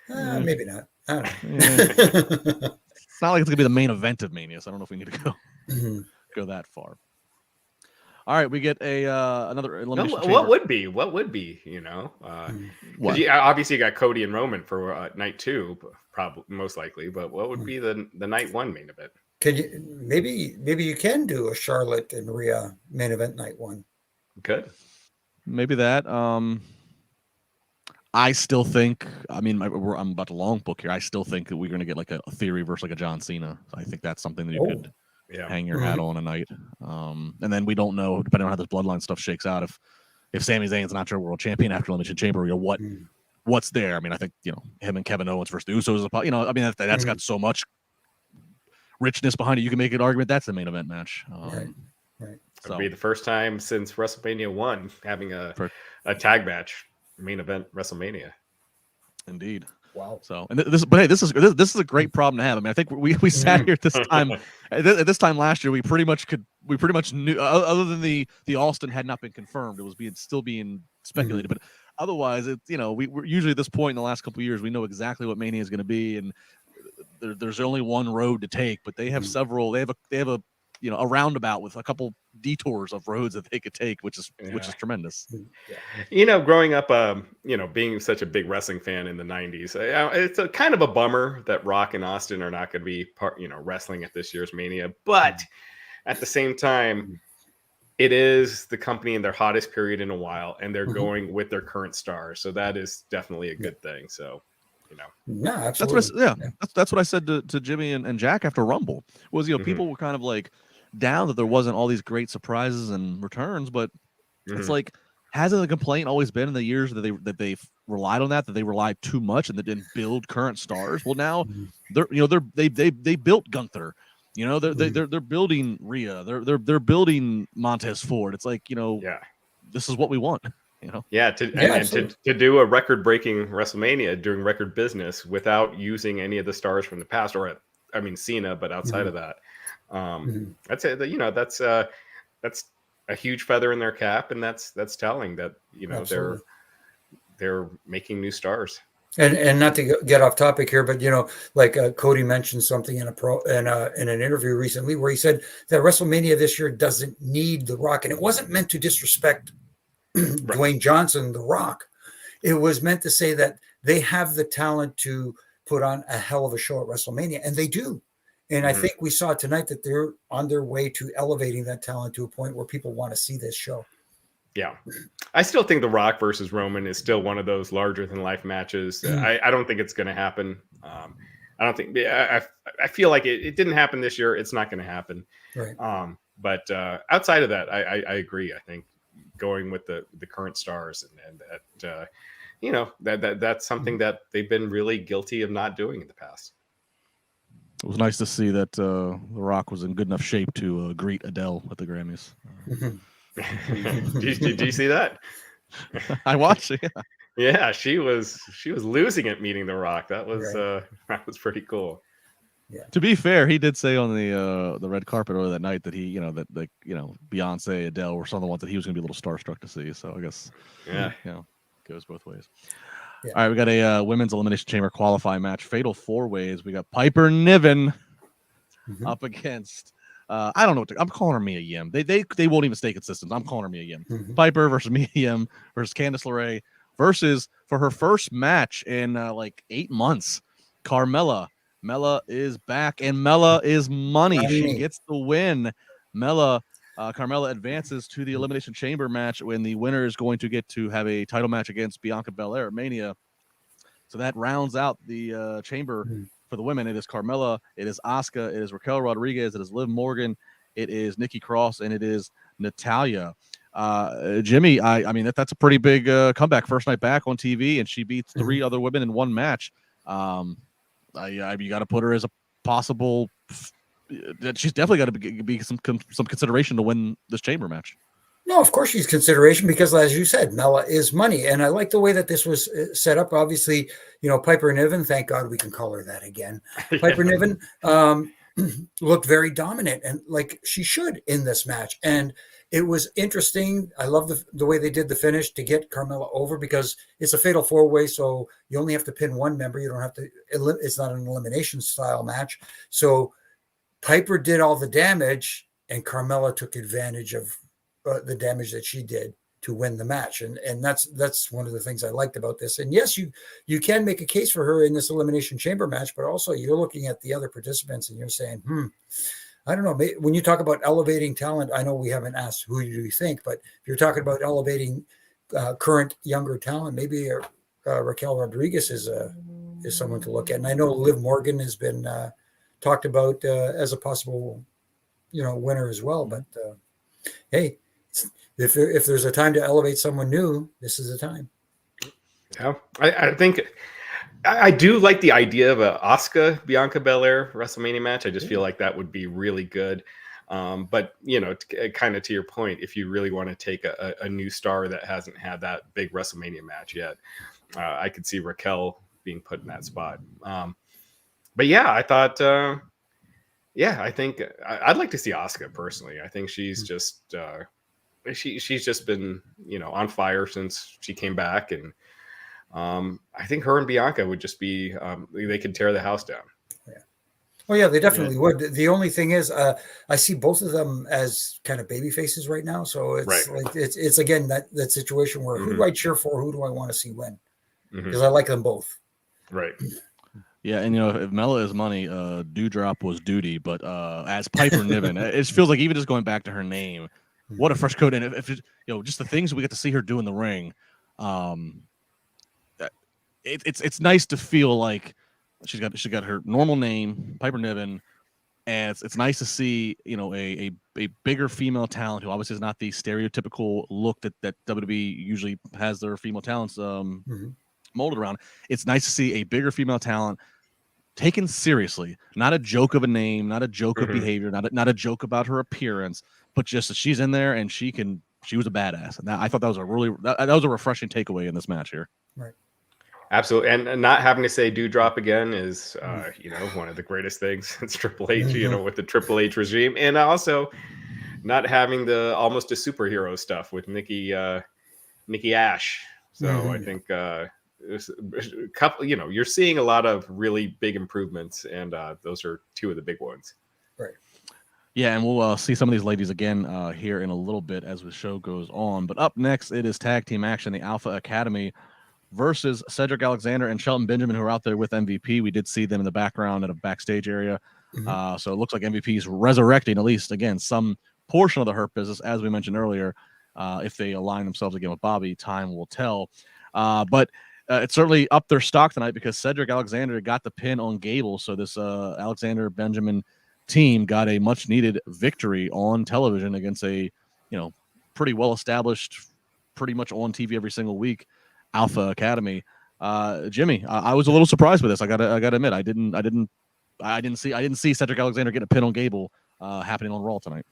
Maybe not. I don't know. It's not like it's gonna be the main event of Mania, so I don't know if we need to go that far. All right, we get another elimination. What would be? Obviously you got Cody and Roman for night 2, probably most likely. But what would be the night 1 main event? Can you maybe you can do a Charlotte and Rhea main event night 1? Good. Maybe that. I still think. I mean, I'm about to long book here. I still think that we're going to get like a Theory versus like a John Cena. I think that's something that you could. Hang your hat on a night. And then we don't know, depending on how this bloodline stuff shakes out, if Sami Zayn's not your world champion after Elimination Chamber, what's there? I mean, I think, him and Kevin Owens versus the Usos, I mean, that's got so much richness behind it. You can make an argument that's the main event match. Right. So it'll be the first time since WrestleMania 1 having a tag match main event WrestleMania. Indeed. Wow. So, and this is a great problem to have. I mean, I think we sat here at this time. At this time last year, we pretty much knew, other than the Austin had not been confirmed, it was still being speculated. But otherwise, we're usually at this point in the last couple of years, we know exactly what Mania is going to be, and there's only one road to take. But they have several. They have a a roundabout with a couple detours of roads that they could take, which is tremendous. Growing up, being such a big wrestling fan in the 90s, it's a kind of a bummer that Rock and Austin are not going to be wrestling at this year's Mania. But at the same time, it is the company in their hottest period in a while, and they're going with their current stars. So that is definitely a good thing. So, no, absolutely. That's what I said to Jimmy and Jack after Rumble was, people were kind of like down that there wasn't all these great surprises and returns, but it's like, hasn't the complaint always been in the years that they've relied on that they relied too much and they didn't build current stars? Well, now they built Gunther, they're building Rhea, they're building Montez Ford. It's like, this is what we want. To do a record-breaking WrestleMania during record business without using any of the stars from the past, Cena, but outside of that, that's it. That's a huge feather in their cap, and that's telling that they're making new stars. And not to get off topic here, but like Cody mentioned something in an interview recently where he said that WrestleMania this year doesn't need The Rock, and it wasn't meant to disrespect Dwayne Johnson, The Rock. It was meant to say that they have the talent to put on a hell of a show at WrestleMania, and they do. And I think we saw tonight that they're on their way to elevating that talent to a point where people want to see this show. Yeah. I still think The Rock versus Roman is still one of those larger than life matches. I don't think it's going to happen. I don't think I feel like it didn't happen this year. It's not going to happen. Right. But outside of that, I agree. I think going with the current stars and that, that's something that they've been really guilty of not doing in the past. It was nice to see that The Rock was in good enough shape to greet Adele at the Grammys. Did you see that? I watched it. Yeah, she was losing it meeting The Rock. That was that was pretty cool. Yeah. To be fair, he did say on the red carpet earlier that night that he, that Beyonce, Adele were some of the ones that he was going to be a little starstruck to see. So I guess goes both ways. Yeah. All right, we got a women's elimination chamber qualifying match, fatal 4-ways. We got Piper Niven up against I don't know I'm calling her Mia Yim. They won't even stay consistent. I'm calling her Mia Yim. Piper versus Mia Yim versus Candice LeRae versus, for her first match in like 8 months, Carmella. Mella is back, and Mella is money. She gets the win. Carmella advances to the Elimination Chamber match when the winner is going to get to have a title match against Bianca Belair at Mania. So that rounds out the chamber for the women. It is Carmella, it is Asuka, it is Raquel Rodriguez, it is Liv Morgan, it is Nikki Cross, and it is Natalya. Jimmy, I mean that's a pretty big comeback. First night back on TV, and she beats 3 other women in one match. You got to put her as a possible. She's definitely got to be some consideration to win this chamber match. No, of course she's consideration because, as you said, Mella is money, and I like the way that this was set up. Obviously, Piper Niven. Thank God we can call her that again. Piper Niven looked very dominant, and like she should in this match. And it was interesting. I love the way they did the finish to get Carmella over because it's a fatal 4-way, so you only have to pin one member. You don't have to. It's not an elimination style match, so Piper did all the damage, and Carmella took advantage of the damage that she did to win the match. And that's one of the things I liked about this. And yes, you can make a case for her in this Elimination Chamber match, but also you're looking at the other participants and you're saying, I don't know. When you talk about elevating talent, I know we haven't asked who do you think, but if you're talking about elevating current younger talent, maybe Raquel Rodriguez is someone to look at. And I know Liv Morgan has been talked about as a possible, winner as well. But hey, if there's a time to elevate someone new, this is the time. Yeah, I think I do like the idea of a Asuka Bianca Belair WrestleMania match. I just feel like that would be really good. But kind of to your point, if you really want to take a new star that hasn't had that big WrestleMania match yet, I could see Raquel being put in that spot. But yeah, I thought, I think I'd like to see Asuka personally. I think she's just she's just been on fire since she came back, and I think her and Bianca would just be they could tear the house down. Yeah. Oh yeah, they definitely would. The only thing is, I see both of them as kind of baby faces right now. So it's like it's again that situation where who do I cheer for? Who do I want to see win? Because I like them both. Right. Yeah, and if Mella is money, Dewdrop was duty, but as Piper Niven, it feels like even just going back to her name, what a fresh coat, and if just the things we get to see her do in the ring, it's nice to feel like she got her normal name, Piper Niven, and it's nice to see a bigger female talent who obviously is not the stereotypical look that WWE usually has their female talents molded around. It's nice to see a bigger female talent taken seriously, not a joke of a name, not a joke of behavior, not a joke about her appearance, but just that she's in there and she was a badass. And I thought that was that was a refreshing takeaway in this match here. Right. Absolutely. And not having to say Dewdrop again is, one of the greatest things since Triple H, with the Triple H regime. And also not having the almost a superhero stuff with Nikki Ash. So I think a couple, you're seeing a lot of really big improvements, and those are two of the big ones. Right. Yeah, and we'll see some of these ladies again here in a little bit as the show goes on. But up next, it is tag team action, the Alpha Academy versus Cedric Alexander and Shelton Benjamin, who are out there with MVP. We did see them in the background at a backstage area. So it looks like MVP's resurrecting, at least, again, some portion of the Hurt Business, as we mentioned earlier. If they align themselves again with Bobby, time will tell. But it certainly upped their stock tonight because Cedric Alexander got the pin on Gable. So this Alexander Benjamin team got a much needed victory on television against a pretty well established, pretty much on TV every single week Alpha Academy. Jimmy, I was a little surprised with this. I gotta admit, I didn't see Cedric Alexander getting a pin on Gable happening on Raw tonight.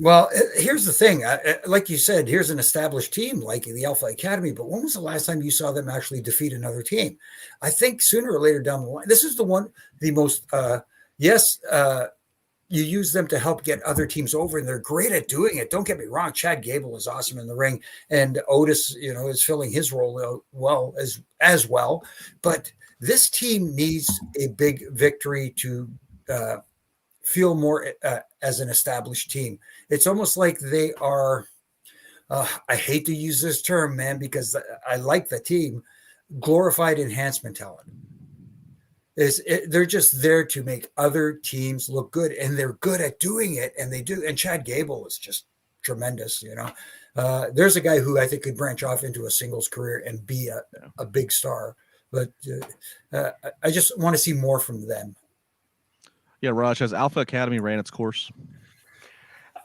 Well, here's the thing. Like you said, here's an established team like the Alpha Academy, but when was the last time you saw them actually defeat another team? I think sooner or later down the line, this is the most, you use them to help get other teams over, and they're great at doing it. Don't get me wrong. Chad Gable is awesome in the ring, and Otis, is filling his role as well. But this team needs a big victory to feel more as an established team. It's almost like they are, I hate to use this term, man, because I like the team, glorified enhancement talent. They're just there to make other teams look good, and they're good at doing it, and they do. And Chad Gable is just tremendous. There's a guy who I think could branch off into a singles career and be a big star, but I just want to see more from them. Yeah, Raj, has Alpha Academy ran its course?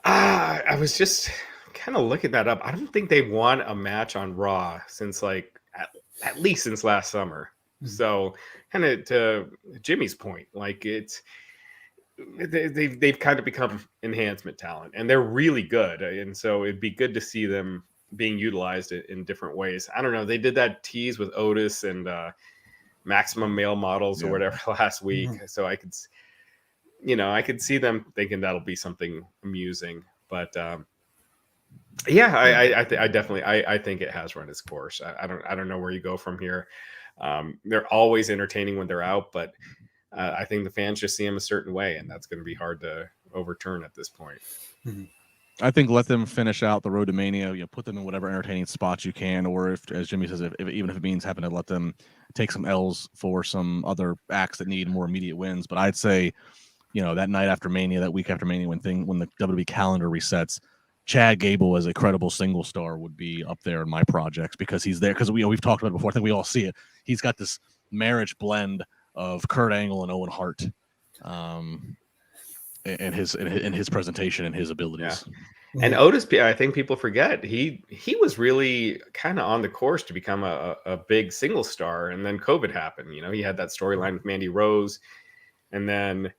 I was just kind of looking that up. I don't think they won a match on Raw since at least since last summer. So kind of to Jimmy's point, they've kind of become enhancement talent, and they're really good. And so it'd be good to see them being utilized in different ways. I don't know. They did that tease with Otis and Maximum Male Models or whatever last week. So I could see them thinking that'll be something amusing, but I definitely think it has run its course. I don't know where you go from here. They're always entertaining when they're out, but I think the fans just see them a certain way, and that's going to be hard to overturn at this point. I think let them finish out the road to Mania. Put them in whatever entertaining spots you can, or if, as Jimmy says, even if it means having to let them take some L's for some other acts that need more immediate wins. But I'd say, that night after Mania, that week after Mania, when the WWE calendar resets, Chad Gable as a credible single star would be up there in my projects because he's there. Because we've talked about it before. I think we all see it. He's got this marriage blend of Kurt Angle and Owen Hart, in his presentation and his abilities. Yeah. And Otis, I think people forget he was really kind of on the course to become a big single star, and then COVID happened. He had that storyline with Mandy Rose, and then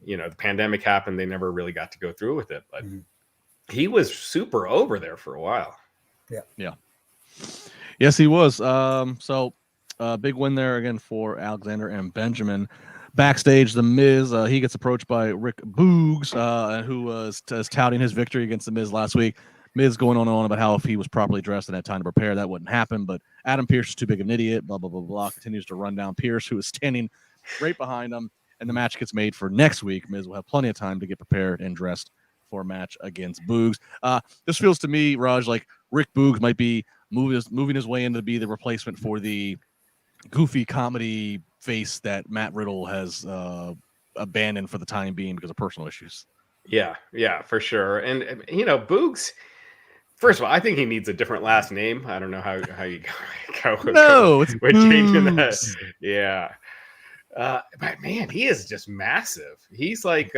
the pandemic happened. They never really got to go through with it, but. He was super over there for a while. Yeah. Yes, he was. So big win there again for Alexander and Benjamin. Backstage, The Miz, he gets approached by Rick Boogs, who was touting his victory against The Miz last week. Miz going on and on about how if he was properly dressed and had time to prepare, that wouldn't happen. But Adam Pearce is too big of an idiot, blah, blah, blah, blah. Continues to run down Pearce, who is standing right behind him. And the match gets made for next week. Miz will have plenty of time to get prepared and dressed for a match against Boogs. This feels to me, Raj, like Rick Boogs might be moving his way in to be the replacement for the goofy comedy face that Matt Riddle has abandoned for the time being because of personal issues. Yeah, for sure. And Boogs, first of all, I think he needs a different last name. I don't know how you go. It's changing that. Yeah. But man, he is just massive. He's like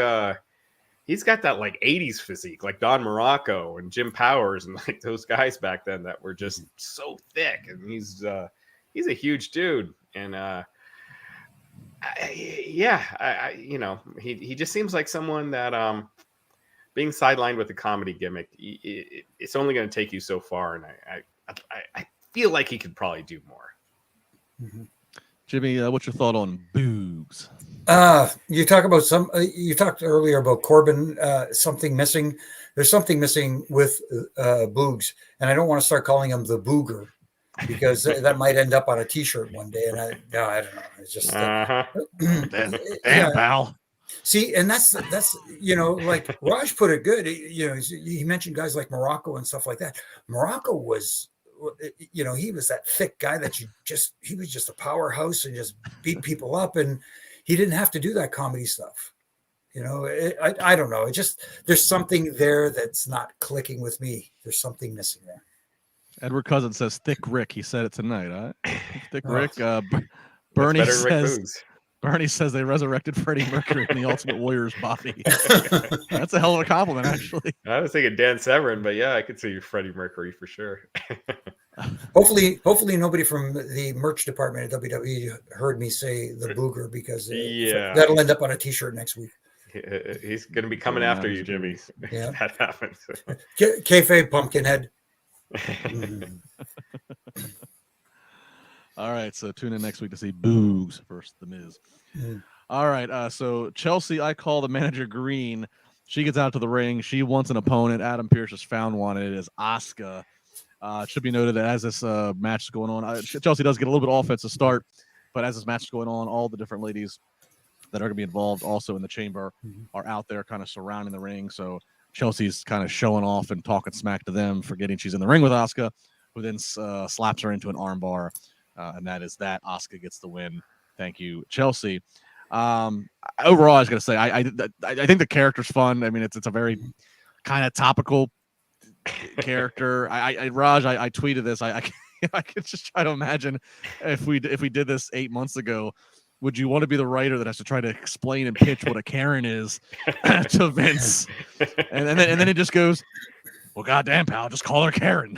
he's got that 80s physique, like Don Morocco and Jim Powers and those guys back then that were just so thick. And he's a huge dude. And he just seems like someone that being sidelined with a comedy gimmick, it's only going to take you so far. And I feel like he could probably do more. Mm-hmm. Jimmy, what's your thought on Boogs? You talked earlier about Corbin, something missing. There's something missing with Boogs, and I don't want to start calling him the Booger. because that might end up on a T-shirt one day. And I don't know. It's just damn, pal. See, and that's like Raj put it good. He mentioned guys like Morocco and stuff like that. Morocco was, he was that thick guy that he was just a powerhouse and just beat people up, and he didn't have to do that comedy stuff. I don't know. It just, there's something there that's not clicking with me. There's something missing there. Edward Cousins says Thick Rick. He said it tonight. Thick Rick. Bernie says they resurrected Freddie Mercury in the Ultimate Warrior's body. That's a hell of a compliment, actually. I was thinking Dan Severn, but yeah, I could see Freddie Mercury for sure. Hopefully nobody from the merch department at WWE heard me say the booger, because that'll end up on a T-shirt next week. He's going to be coming after you, Jimmy. Yeah, that happens. Kayfabe Pumpkinhead. All right, so tune in next week to see Boogs versus The Miz. All right, so Chelsea, I call the manager Green. She gets out to the ring. She wants an opponent. Adam Pearce has found one. It is Asuka. It should be noted that as this match is going on, Chelsea does get a little bit of offense to start, but as this match is going on, all the different ladies that are going to be involved also in the chamber are out there kind of surrounding the ring. So Chelsea's kind of showing off and talking smack to them, forgetting she's in the ring with Asuka, who then slaps her into an armbar. And that is that. Asuka gets the win. Thank you, Chelsea. Overall, I was going to say, I think the character's fun. I mean, it's a very kind of topical character. Raj, I tweeted this. I could just try to imagine if we did this 8 months ago. Would you want to be the writer that has to try to explain and pitch what a Karen is to Vince? And then it just goes, well, goddamn, pal, just call her Karen.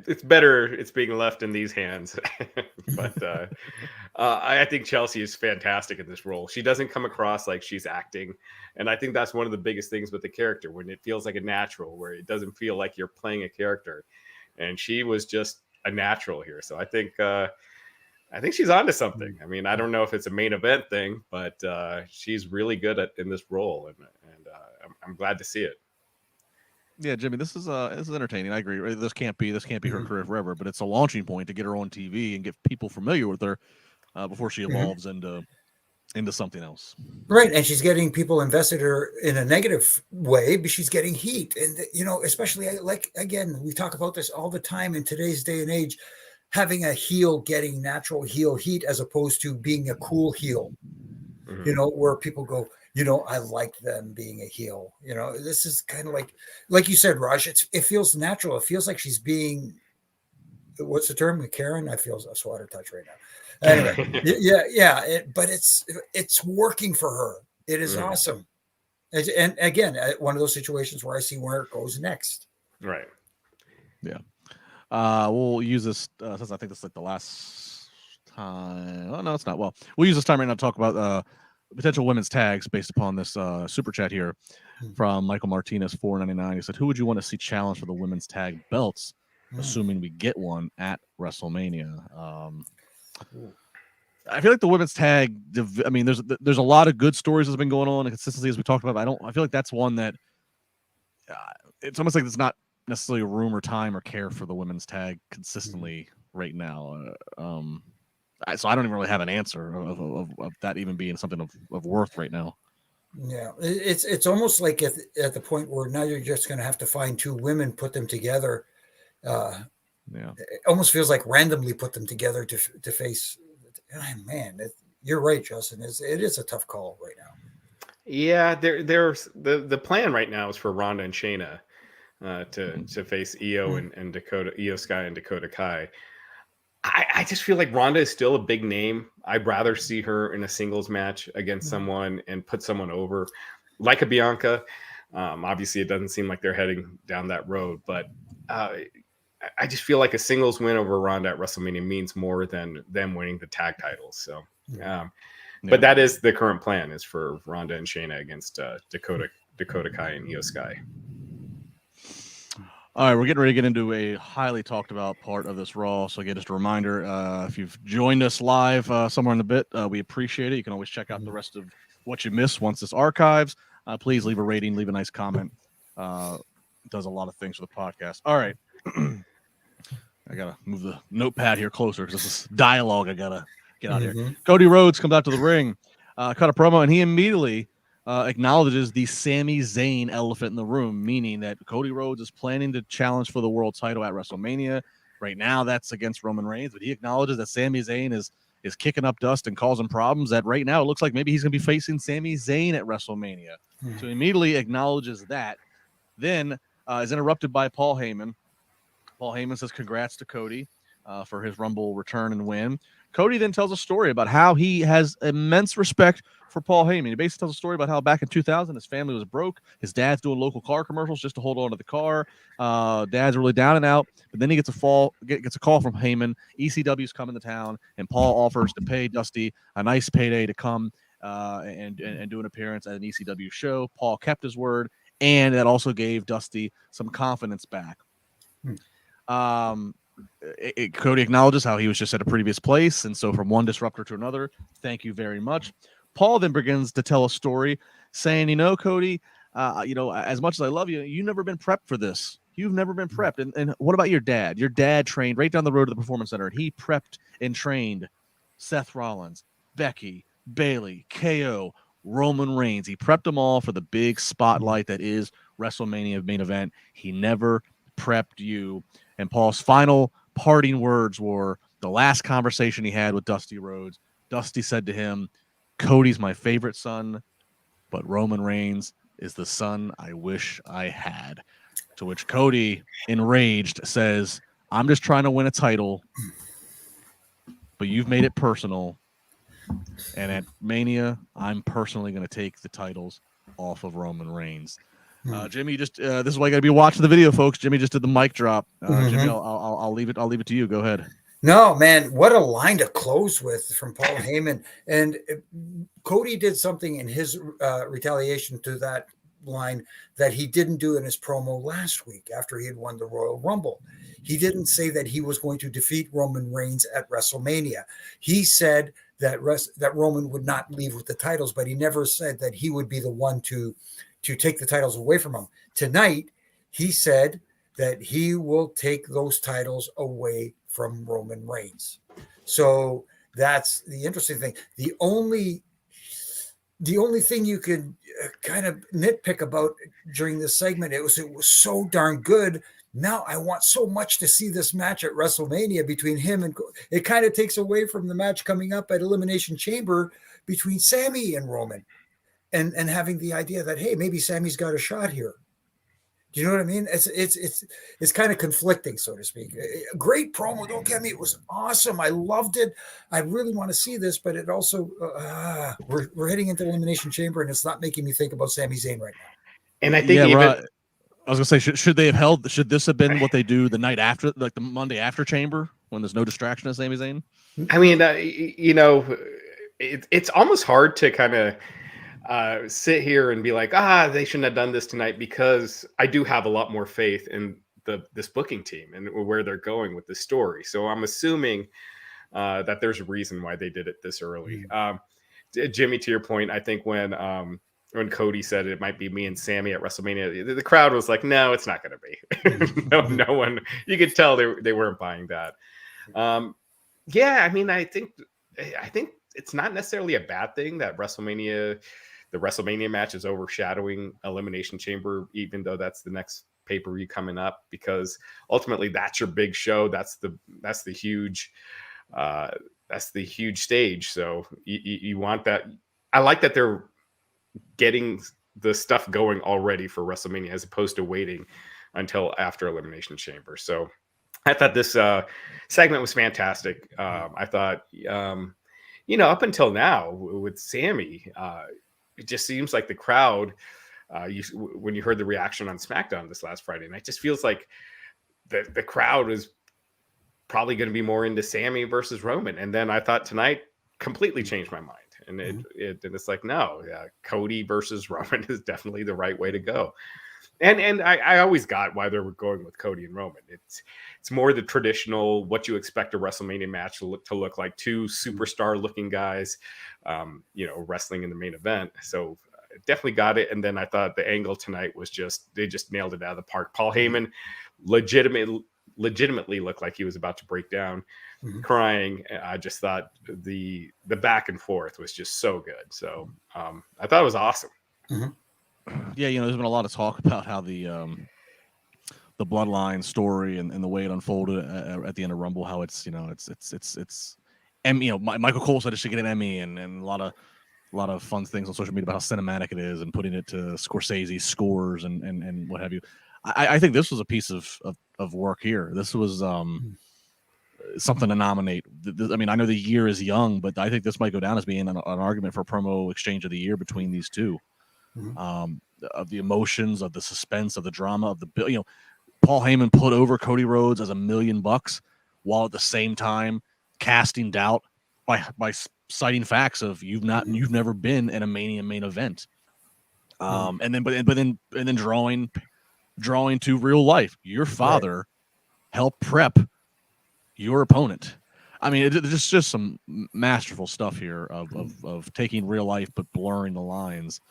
It's better it's being left in these hands. But I think Chelsea is fantastic in this role. She doesn't come across like she's acting, and I think that's one of the biggest things with the character, when it feels like a natural, where it doesn't feel like you're playing a character. And she was just a natural here, so I think she's onto something. I mean, I don't know if it's a main event thing, but she's really good in this role, and I'm glad to see it. Yeah, Jimmy, this is entertaining. I agree. This can't be her career forever, but it's a launching point to get her on TV and get people familiar with her before she evolves into something else. Right, and she's getting people invested her in a negative way, but she's getting heat, and especially like, again, we talk about this all the time in today's day and age, having a heel getting natural heel heat as opposed to being a cool heel. Where people go, I like them being a heel. This is kind of like you said, Raj, it feels natural. It feels like she's being, what's the term? A Karen? I feel a swatter touch right now. Anyway, but it's working for her. It is awesome. And again, one of those situations where I see where it goes next. Right. Yeah. We'll use this since I think this is like the last time. Oh, no, it's not. Well, we'll use this time right now to talk about potential women's tags based upon this super chat here from Michael Martinez, $4.99. He said, who would you want to see challenge for the women's tag belts, assuming we get one at WrestleMania? I feel like the women's tag, I mean, there's a lot of good stories that's been going on and consistency, as we talked about. I feel like that's one that it's almost like it's not necessarily a room or time or care for the women's tag consistently right now. So I don't even really have an answer of that even being something of worth right now. Yeah, it's almost like at the point where now you're just going to have to find two women, put them together. It almost feels like randomly put them together to face. Man, you're right, Justin. It is a tough call right now. Yeah, there's the plan right now is for Ronda and Shayna to face Io and Dakota, Io Sky and Dakota Kai. I just feel like Ronda is still a big name. I'd rather see her in a singles match against someone and put someone over, like a Bianca. Obviously, it doesn't seem like they're heading down that road, but I just feel like a singles win over Ronda at WrestleMania means more than them winning the tag titles. So, but that is the current plan, is for Ronda and Shayna against Dakota Kai and Io Sky. All right, we're getting ready to get into a highly talked about part of this Raw. So again, just a reminder, if you've joined us live somewhere in the bit, we appreciate it. You can always check out the rest of what you missed once this archives. Please leave a rating, leave a nice comment. does a lot of things for the podcast. All right. I gotta move the notepad here closer because this is dialogue. I gotta get out here. Cody Rhodes comes out to the ring, cut a promo, and he immediately acknowledges the Sami Zayn elephant in the room, meaning that Cody Rhodes is planning to challenge for the world title at WrestleMania. Right now, that's against Roman Reigns, but he acknowledges that Sami Zayn is kicking up dust and causing problems. That right now it looks like maybe he's gonna be facing Sami Zayn at WrestleMania. So he immediately acknowledges that. Then is interrupted by Paul Heyman. Paul Heyman says congrats to Cody for his Rumble return and win. Cody then tells a story about how he has immense respect for Paul Heyman. He basically tells a story about how back in 2000 his family was broke. His dad's doing local car commercials just to hold on to the car. Dad's really down and out. But then he gets a call from Heyman. ECW's coming to town, and Paul offers to pay Dusty a nice payday to come and do an appearance at an ECW show. Paul kept his word, and that also gave Dusty some confidence back. Cody acknowledges how he was just at a previous place, and so from one disruptor to another, thank you very much. Paul then begins to tell a story saying, Cody, as much as I love you, you've never been prepped for this. You've never been prepped. And what about your dad? Your dad trained right down the road to the Performance Center, and he prepped and trained Seth Rollins, Becky, Bayley, KO, Roman Reigns. He prepped them all for the big spotlight that is WrestleMania main event. He never prepped you. And Paul's final parting words were the last conversation he had with Dusty Rhodes. Dusty said to him, Cody's my favorite son, but Roman Reigns is the son I wish I had. To which Cody, enraged, says, I'm just trying to win a title, but you've made it personal. And at Mania, I'm personally going to take the titles off of Roman Reigns. Jimmy, just this is why you got to be watching the video, folks. Jimmy just did the mic drop. Jimmy, I'll leave it. I'll leave it to you. Go ahead. No, man, what a line to close with from Paul Heyman. And Cody did something in his retaliation to that line that he didn't do in his promo last week after he had won the Royal Rumble. He didn't say that he was going to defeat Roman Reigns at WrestleMania. He said that Roman would not leave with the titles, but he never said that he would be the one to take the titles away from him. Tonight, he said that he will take those titles away from Roman Reigns. So that's the interesting thing. The only thing you could kind of nitpick about during this segment, it was so darn good. Now I want so much to see this match at WrestleMania between him and it kind of takes away from the match coming up at Elimination Chamber between Sami and Roman. And having the idea that, hey, maybe Sammy's got a shot here. Do you know what I mean? It's kind of conflicting, so to speak. A great promo, don't get me. It was awesome. I loved it. I really want to see this, but it also we're heading into Elimination Chamber, and it's not making me think about Sami Zayn right now. And I think I was gonna say, should they have held? Should this have been what they do the night after, like the Monday after Chamber, when there's no distraction of Sami Zayn? I mean, it's almost hard to kind of sit here and be like, they shouldn't have done this tonight, because I do have a lot more faith in this booking team and where they're going with the story. So I'm assuming that there's a reason why they did it this early. Jimmy, to your point, I think when Cody said it might be me and Sami at WrestleMania, the crowd was like, no, it's not going to be. no one. You could tell they weren't buying that. I mean, I think it's not necessarily a bad thing that the WrestleMania match is overshadowing Elimination Chamber, even though that's the next pay-per-view coming up, because ultimately that's your big show. That's the huge stage. So you want that. I like that they're getting the stuff going already for WrestleMania, as opposed to waiting until after Elimination Chamber. So I thought this segment was fantastic. I thought, up until now with Sami, it just seems like the crowd, when you heard the reaction on SmackDown this last Friday night, it just feels like the crowd is probably going to be more into Sami versus Roman. And then I thought tonight completely changed my mind. And it's like, no, Cody versus Roman is definitely the right way to go. And I always got why they were going with Cody and Roman. It's more the traditional, what you expect a WrestleMania match to look like, two superstar looking guys, wrestling in the main event. So definitely got it. And then I thought the angle tonight was they just nailed it out of the park. Paul Heyman legitimately looked like he was about to break down, crying. I just thought the back and forth was just so good. So I thought it was awesome. Yeah, there's been a lot of talk about how the bloodline story and the way it unfolded at the end of Rumble, how it's Emmy. Michael Cole said it should get an Emmy, and a lot of fun things on social media about how cinematic it is and putting it to Scorsese's scores and what have you. I think this was a piece of work here. This was something to nominate. I mean, I know the year is young, but I think this might go down as being an argument for promo exchange of the year between these two. Of the emotions, of the suspense, of the drama, of the Paul Heyman put over Cody Rhodes as $1 million, while at the same time casting doubt by citing facts of you've never been in a Mania main event, and then drawing to real life. Your father helped prep your opponent. I mean, it's just some masterful stuff here of taking real life but blurring the lines.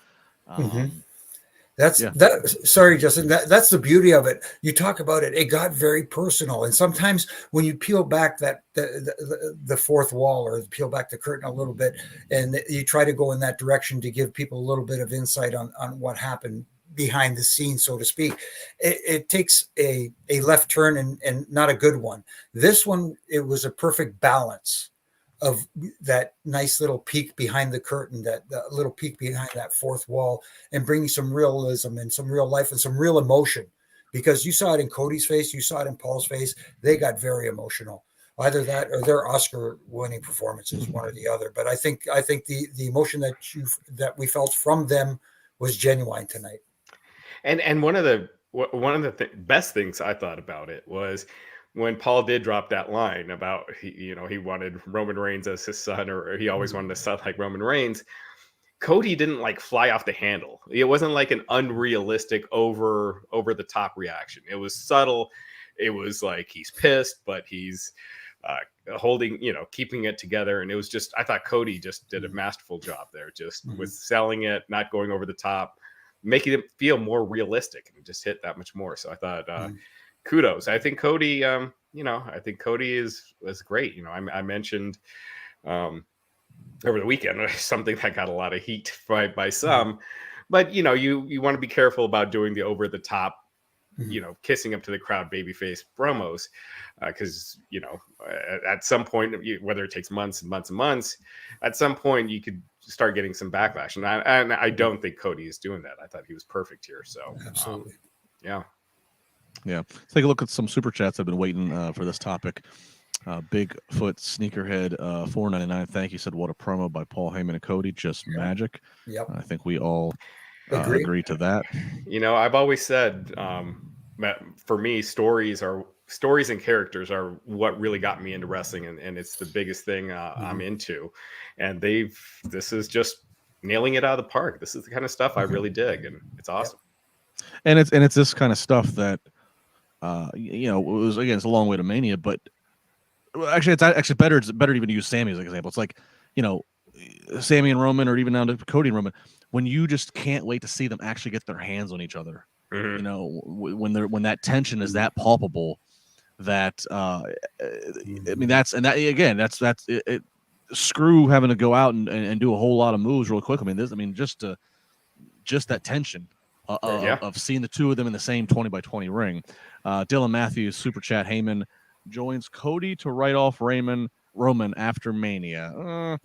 Sorry, Justin. That's the beauty of it. You talk about it. It got very personal, and sometimes when you peel back the fourth wall or peel back the curtain a little bit, and you try to go in that direction to give people a little bit of insight on what happened behind the scenes, so to speak, it takes a left turn and not a good one. This one, it was a perfect balance of that nice little peek behind the curtain, that little peek behind that fourth wall, and bringing some realism and some real life and some real emotion, because you saw it in Cody's face, you saw it in Paul's face. They got very emotional, either that or their Oscar winning performances, one or the other. But I think the emotion that we felt from them was genuine tonight. And one of the best things I thought about it was when Paul did drop that line about he wanted Roman Reigns as his son, or he always wanted a son like Roman Reigns. Cody didn't like fly off the handle. It wasn't like an unrealistic over the top reaction. It was subtle. It was like he's pissed, but he's holding, keeping it together. And it was just, I thought Cody just did a masterful job there, just with selling it, not going over the top, making it feel more realistic, and just hit that much more. So I thought, kudos. I think Cody, was great. I mentioned over the weekend something that got a lot of heat by some, but you want to be careful about doing the over the top, kissing up to the crowd babyface promos, because at some point, whether it takes months and months and months, at some point you could start getting some backlash, and I don't think Cody is doing that. I thought he was perfect here. So absolutely, yeah. Let's take a look at some super chats. I've been waiting for this topic. Bigfoot Sneakerhead 499. Thank you. Said, what a promo by Paul Heyman and Cody. Just magic. Yep. I think we all agree to that. I've always said, for me, stories and characters are what really got me into wrestling, and it's the biggest thing I'm into. And this is just nailing it out of the park. This is the kind of stuff I really dig, and it's awesome. And it's this kind of stuff that it was, again, it's a long way to Mania, but actually it's better to even use Sammy as an example. It's like, Sammy and Roman, or even down to Cody and Roman, when you just can't wait to see them actually get their hands on each other. When that tension is that palpable, that screw having to go out and do a whole lot of moves real quick. Just that tension of seeing the two of them in the same 20x20 ring. Dylan Matthews, super chat, Heyman joins Cody to write off Roman after Mania.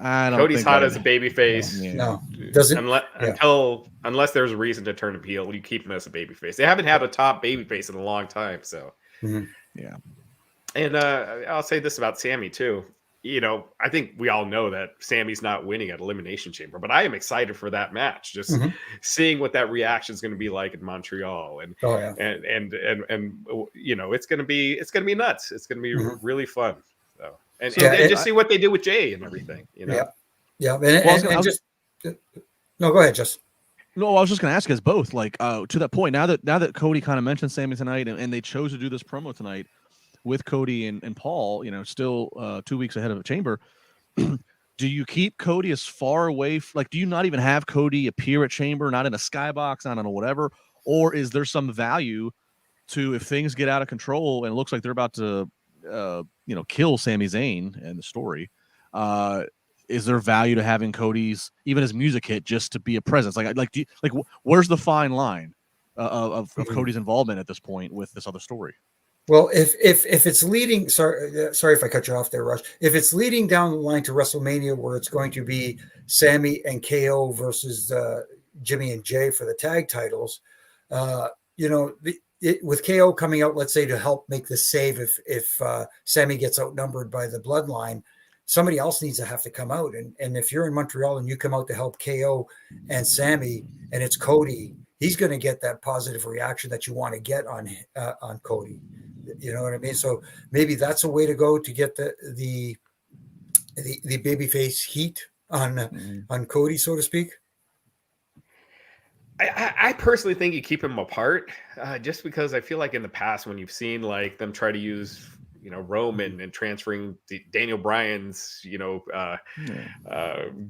I don't Cody's think hot as a babyface. No, doesn't unless there's a reason to turn heel, you keep him as a babyface. They haven't had a top babyface in a long time, so yeah. And I'll say this about Sammy too. I think we all know that Sammy's not winning at Elimination Chamber, but I am excited for that match. Just seeing what that reaction is going to be like in Montreal, and it's going to be nuts. It's going to be really fun. So and just see what they did with Jay and everything. No, go ahead, Justin. No, I was just going to ask you guys both, to that point, now that Cody kind of mentioned Sammy tonight, and they chose to do this promo tonight with Cody and Paul, still 2 weeks ahead of the Chamber. do you keep Cody as far away? Like, do you not even have Cody appear at Chamber, not in a skybox, not in a whatever? Or is there some value to, if things get out of control and it looks like they're about to, kill Sami Zayn and the story, is there value to having Cody's, even his music hit, just to be a presence? Where's the fine line of Cody's involvement at this point with this other story? Well, if it's leading, sorry if I cut you off there, Raj. If it's leading down the line to WrestleMania, where it's going to be Sammy and KO versus Jimmy and Jay for the tag titles, with KO coming out, let's say, to help make the save if Sammy gets outnumbered by the Bloodline, somebody else needs to have to come out. And if you're in Montreal and you come out to help KO and Sammy, and it's Cody, he's going to get that positive reaction that you want to get on Cody. You know what I mean? So maybe that's a way to go to get the babyface heat on Cody, so to speak. I personally think you keep them apart, just because I feel like in the past when you've seen like them try to use Roman and transferring Daniel Bryan's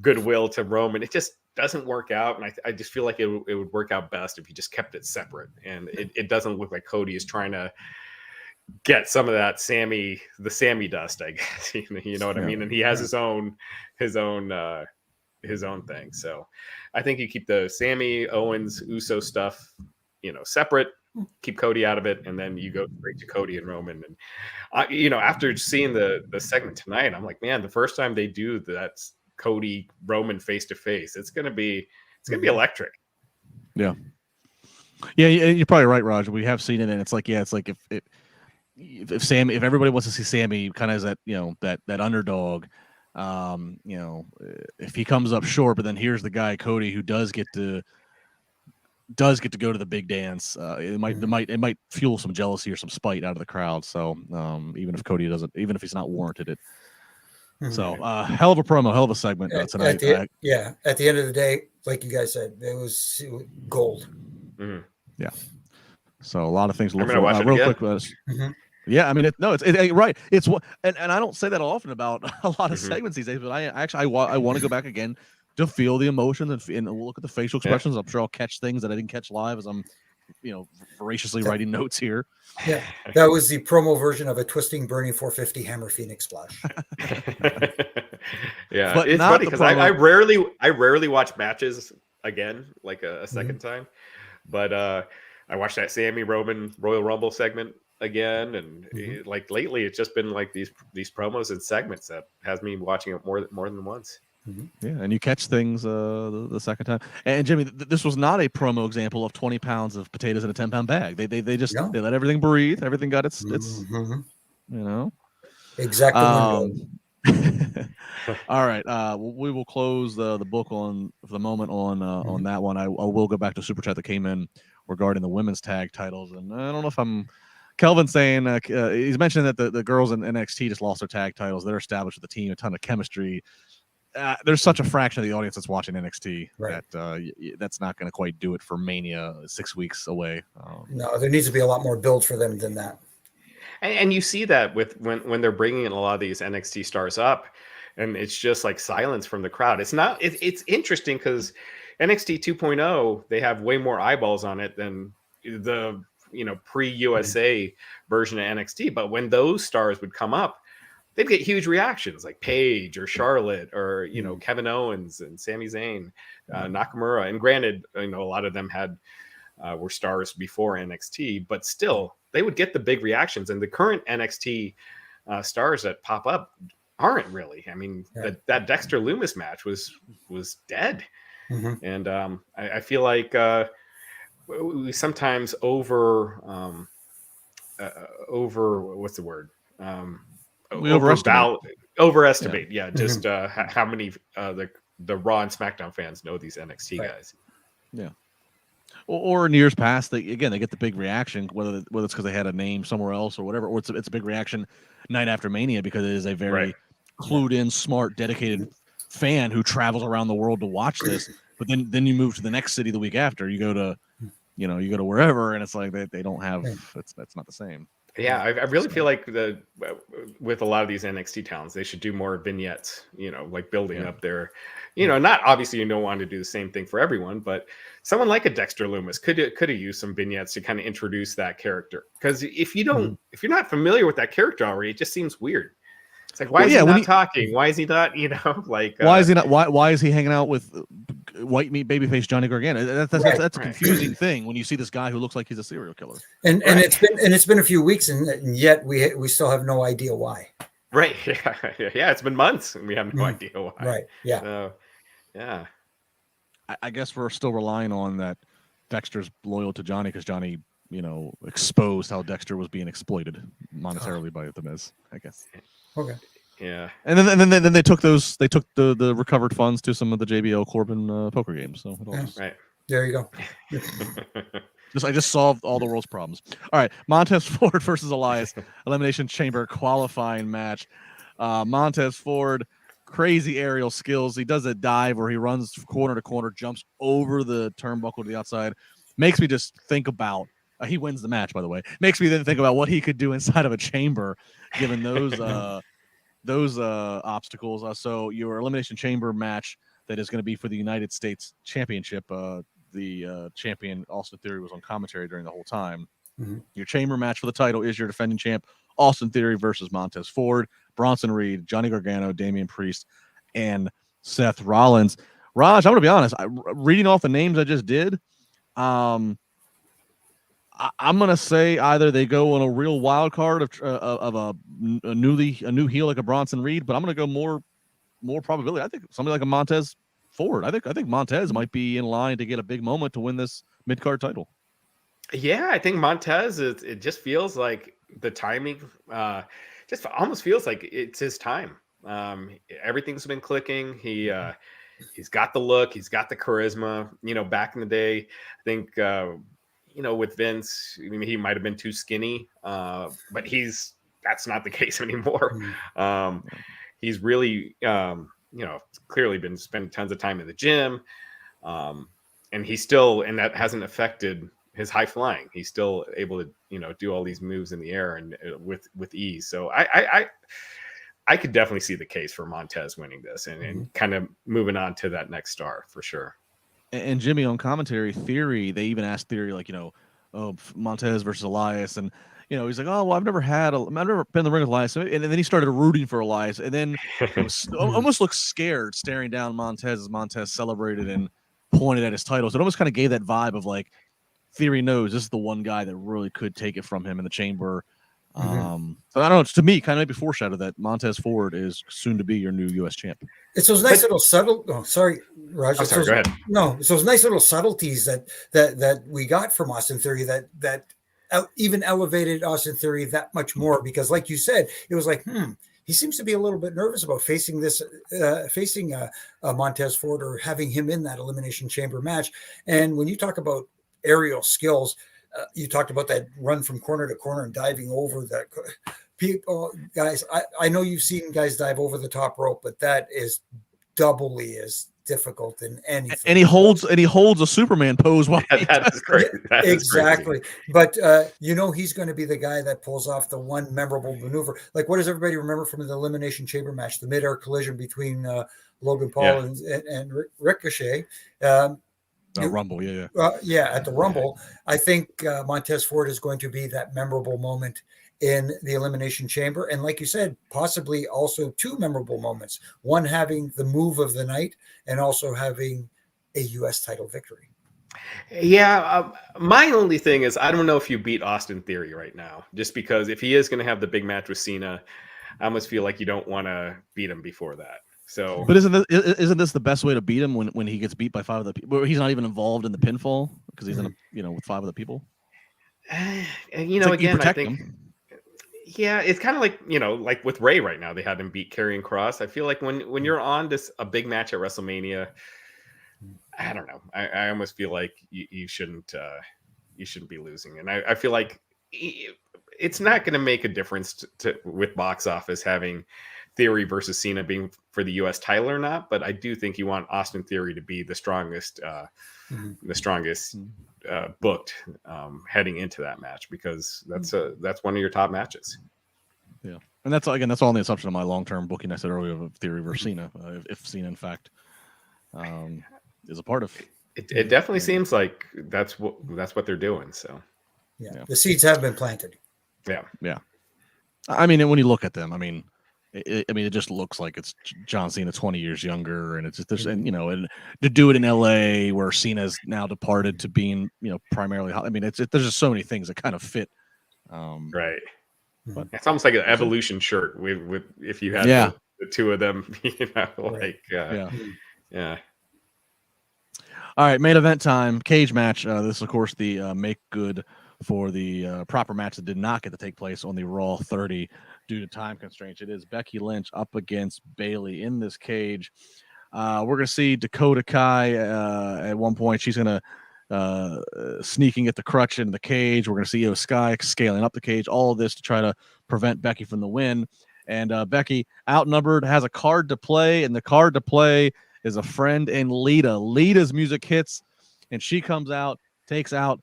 goodwill to Roman, it just doesn't work out. And I just feel like it would work out best if you just kept it separate. And it doesn't look like Cody is trying to get some of that Sammy dust, I guess. You know what I mean? And he has his own thing. So I think you keep the Sammy, Owens, Uso stuff, separate, keep Cody out of it. And then you go straight to Cody and Roman. And, after seeing the segment tonight, I'm like, man, the first time they do that Cody Roman face to face, it's going to be electric. Yeah. Yeah. You're probably right, Raj. We have seen it. And it's like if everybody wants to see Sammy kind of as that, that underdog, if he comes up short, but then here's the guy Cody who does get to go to the big dance, it might fuel some jealousy or some spite out of the crowd. So even if Cody doesn't, even if he's not warranted it. So hell of a promo, hell of a segment tonight. At the end of the day, like you guys said, it was gold. Mm-hmm. Yeah. So a lot of things to look for. Real quick. Yeah, I mean, it's right. It's what, and I don't say that often about a lot of segments these days, but I want to go back again to feel the emotion and look at the facial expressions. I'm sure I'll catch things that I didn't catch live as I'm, voraciously writing notes here. Yeah, that was the promo version of a twisting, burning 450 Hammer Phoenix splash. Yeah, but it's funny because I rarely watch matches again, like a second time, but I watched that Sammy Roman Royal Rumble segment again, and like lately it's just been like these promos and segments that has me watching it more than once. Yeah, and you catch things the second time. And Jimmy, this was not a promo example of 20 pounds of potatoes in a 10-pound bag. They just they let everything breathe. Everything got its exactly. All right, we will close the book for the moment on that one. I will go back to super chat that came in regarding the women's tag titles, and I don't know if I'm Kelvin saying he's mentioned that the girls in NXT just lost their tag titles. They're established with the team, a ton of chemistry. There's such a fraction of the audience that's watching NXT that that's not going to quite do it for Mania 6 weeks away. No, there needs to be a lot more build for them than that. And you see that with when they're bringing in a lot of these NXT stars up, and it's just like silence from the crowd. It's interesting because NXT 2.0, they have way more eyeballs on it than the pre-USA version of NXT. But when those stars would come up, they'd get huge reactions, like Paige or Charlotte or Kevin Owens and Sami Zayn, Nakamura. And granted, a lot of them were stars before NXT, but still they would get the big reactions. And the current NXT stars that pop up aren't really. I mean, that Dexter Loomis match was dead. And I feel like we sometimes overestimate. We overestimate. Yeah, just how many the Raw and SmackDown fans know these NXT guys. Yeah. Or in years past, they get the big reaction, whether it's because they had a name somewhere else or whatever, or it's a big reaction night after Mania because it is a very clued in, smart, dedicated fan who travels around the world to watch this. But then you move to the next city the week after. You go to wherever, and it's like they don't have. That's not the same. Yeah, I really feel like with a lot of these NXT talents, they should do more vignettes, like building up their, not obviously you don't want to do the same thing for everyone, but someone like a Dexter Loomis could have used some vignettes to kind of introduce that character. Because if you're not familiar with that character already, it just seems weird. It's like, why is he not talking? Why is he not, like... why is he not? Why is he hanging out with white meat babyface Johnny Gargano? That's a confusing thing when you see this guy who looks like he's a serial killer. And it's been a few weeks, and yet we still have no idea why. Right. Yeah. It's been months, and we have no idea why. Right. Yeah. So, yeah. I guess we're still relying on that Dexter's loyal to Johnny because Johnny, exposed how Dexter was being exploited monetarily by the Miz, I guess. Okay. Yeah. And then they took the recovered funds to some of the JBL Corbin poker games. So right. There you go. I just solved all the world's problems. All right, Montez Ford versus Elias, Elimination Chamber qualifying match. Montez Ford, crazy aerial skills. He does a dive where he runs corner to corner, jumps over the turnbuckle to the outside. Makes me just think about. He wins the match, by the way. Makes me then think about what he could do inside of a chamber, given those obstacles. So your Elimination Chamber match that is going to be for the United States Championship. The champion Austin Theory was on commentary during the whole time. Mm-hmm. Your chamber match for the title is your defending champ Austin Theory versus Montez Ford, Bronson Reed, Johnny Gargano, Damian Priest, and Seth Rollins. Raj, I'm going to be honest. Reading off the names I just did, I'm gonna say either they go on a real wild card of a new heel like a Bronson Reed, but I'm gonna go more probability. I think somebody like a Montez Ford. I think Montez might be in line to get a big moment to win this mid card title. Yeah, I think Montez. It just feels like the timing. Just almost feels like it's his time. Everything's been clicking. He's got the look. He's got the charisma. Back in the day, I think. With Vince, he might have been too skinny, but that's not the case anymore. He's really, clearly been spending tons of time in the gym, and he's still, and that hasn't affected his high flying. He's still able to, do all these moves in the air and with ease. So I could definitely see the case for Montez winning this and kind of moving on to that next star for sure. And Jimmy on commentary, Theory, they even asked Theory, Montez versus Elias. And, he's like, oh, well, I've never been in the ring with Elias. And then he started rooting for Elias. And then almost looked scared staring down Montez as Montez celebrated and pointed at his title. So it almost kind of gave that vibe of like, Theory knows this is the one guy that really could take it from him in the chamber. So I don't know. It's to me kind of maybe foreshadowed that Montez Ford is soon to be your new U.S. champ. It's those nice little subtle. Oh, sorry, Raj. Go ahead. No, it's those nice little subtleties that we got from Austin Theory that even elevated Austin Theory that much more. Because, like you said, it was like, he seems to be a little bit nervous about facing Montez Ford or having him in that Elimination Chamber match. And when you talk about aerial skills. You talked about that run from corner to corner and diving over that. People, guys, I know you've seen guys dive over the top rope, but that is doubly as difficult than anything. And he holds a Superman pose while that's great. Exactly. But he's going to be the guy that pulls off the one memorable maneuver. Like, what does everybody remember from the Elimination Chamber match? The mid-air collision between Logan Paul and Ricochet. Rumble, at the Rumble. I think Montez Ford is going to be that memorable moment in the Elimination Chamber. And like you said, possibly also two memorable moments. One having the move of the night and also having a U.S. title victory. Yeah, my only thing is I don't know if you beat Austin Theory right now, just because if he is going to have the big match with Cena, I almost feel like you don't want to beat him before that. So, but isn't this the best way to beat him when he gets beat by five of the people? He's not even involved in the pinfall because he's in with five of the people. Again, I think. Yeah, it's kind of like like with Ray right now, they had him beat Karrion Kross. I feel like when you're on a big match at WrestleMania, I don't know. I almost feel like you shouldn't be losing, and I feel like it's not going to make a difference with box office having Theory versus Cena being for the U.S. title or not, but I do think you want Austin Theory to be the strongest booked heading into that match, because that's one of your top matches. Yeah, and that's all on the assumption of my long-term booking I said earlier of Theory versus Cena, if Cena in fact is a part of it. Definitely seems like that's what they're doing. So yeah, the seeds have been planted. Yeah. I mean, when you look at them, I mean, it just looks like it's John Cena 20 years younger, and it's just and to do it in LA where Cena's now departed to being primarily. I mean, there's just so many things that kind of fit. Right. But it's almost like an Evolution shirt with if you had the two of them, yeah. All right, main event time, cage match. This is, of course, the make good for the proper match that did not get to take place on the Raw 30 due to time constraints. It is Becky Lynch up against Bayley in this cage. We're going to see Dakota Kai at one point. She's going to sneaking at the crutch into the cage. We're going to see Io Sky scaling up the cage. All of this to try to prevent Becky from the win. And Becky, outnumbered, has a card to play, and the card to play is a friend in Lita. Lita's music hits, and she comes out, takes out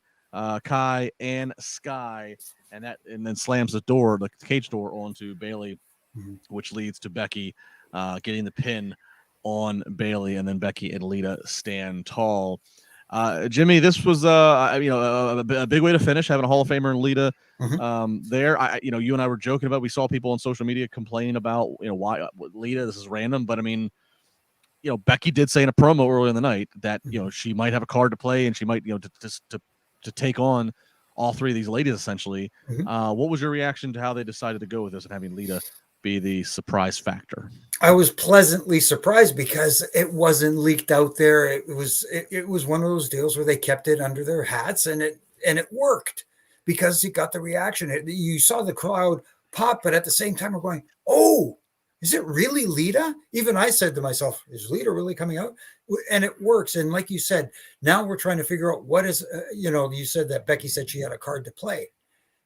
Kai and Sky, and then slams the cage door onto Bayley, which leads to Becky getting the pin on Bayley, and then Becky and Lita stand tall. Jimmy, this was a big way to finish, having a Hall of Famer in Lita there. You and I were joking about, we saw people on social media complaining about why Lita, this is random, but I mean, Becky did say in a promo earlier in the night that she might have a card to play, and she might to take on all three of these ladies essentially. What was your reaction to how they decided to go with this and having Lita be the surprise factor? I was pleasantly surprised because it wasn't leaked out there. It was one of those deals where they kept it under their hats, and it worked because you got the reaction. You saw the crowd pop, but at the same time we're going, oh, is it really Lita? Even I said to myself, is Lita really coming out? And it works. And like you said, now we're trying to figure out what is, you said that Becky said she had a card to play.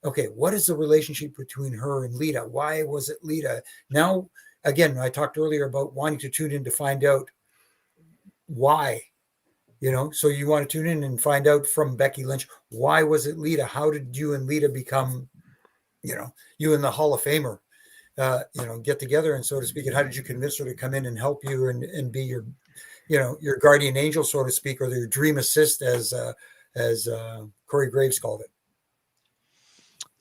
Okay, what is the relationship between her and Lita? Why was it Lita? Now, again, I talked earlier about wanting to tune in to find out why, so you want to tune in and find out from Becky Lynch, why was it Lita? How did you and Lita become, you and the Hall of Famer, get together, and so to speak, and how did you convince her to come in and help you and be your, your guardian angel, so to speak, or your dream assist, as Corey Graves called it.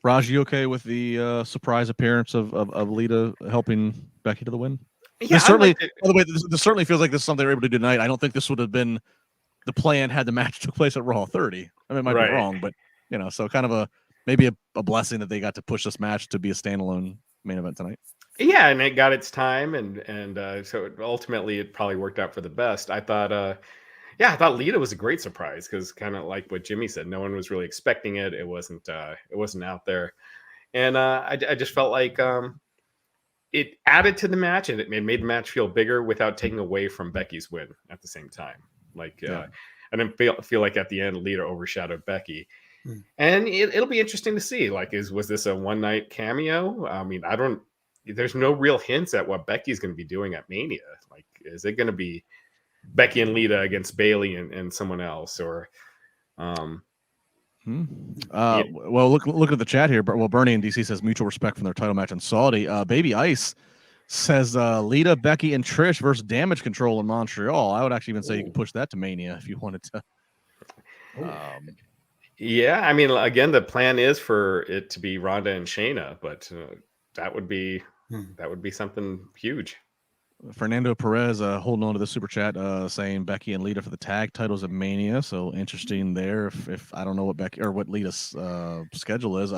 Raj, you okay with the surprise appearance of Lita helping Becky to the win? Yeah, by the way, this certainly feels like this is something they're able to do tonight. I don't think this would have been the plan had the match took place at Raw 30. I mean, it might be wrong, but so kind of maybe a blessing that they got to push this match to be a standalone main event tonight. Yeah, and it got its time, and so ultimately it probably worked out for the best. I thought Lita was a great surprise, because kind of like what Jimmy said, no one was really expecting it. It wasn't out there, and I just felt like it added to the match, and it made the match feel bigger without taking away from Becky's win at the same time. I didn't feel like at the end Lita overshadowed Becky. And it'll be interesting to see. Was this a one night cameo? I mean, there's no real hints at what Becky's going to be doing at Mania. Is it going to be Becky and Lita against Bayley and someone else, or? Well, look at the chat here. Well, Bernie in DC says mutual respect from their title match in Saudi. Baby Ice says Lita, Becky, and Trish versus Damage Control in Montreal. I would actually even say you could push that to Mania if you wanted to. Yeah, I mean, again, the plan is for it to be Ronda and Shayna, but that would be something huge. Fernando Perez holding on to the super chat, saying Becky and Lita for the tag titles at Mania. So interesting there. If I don't know what Becky or what Lita's schedule is.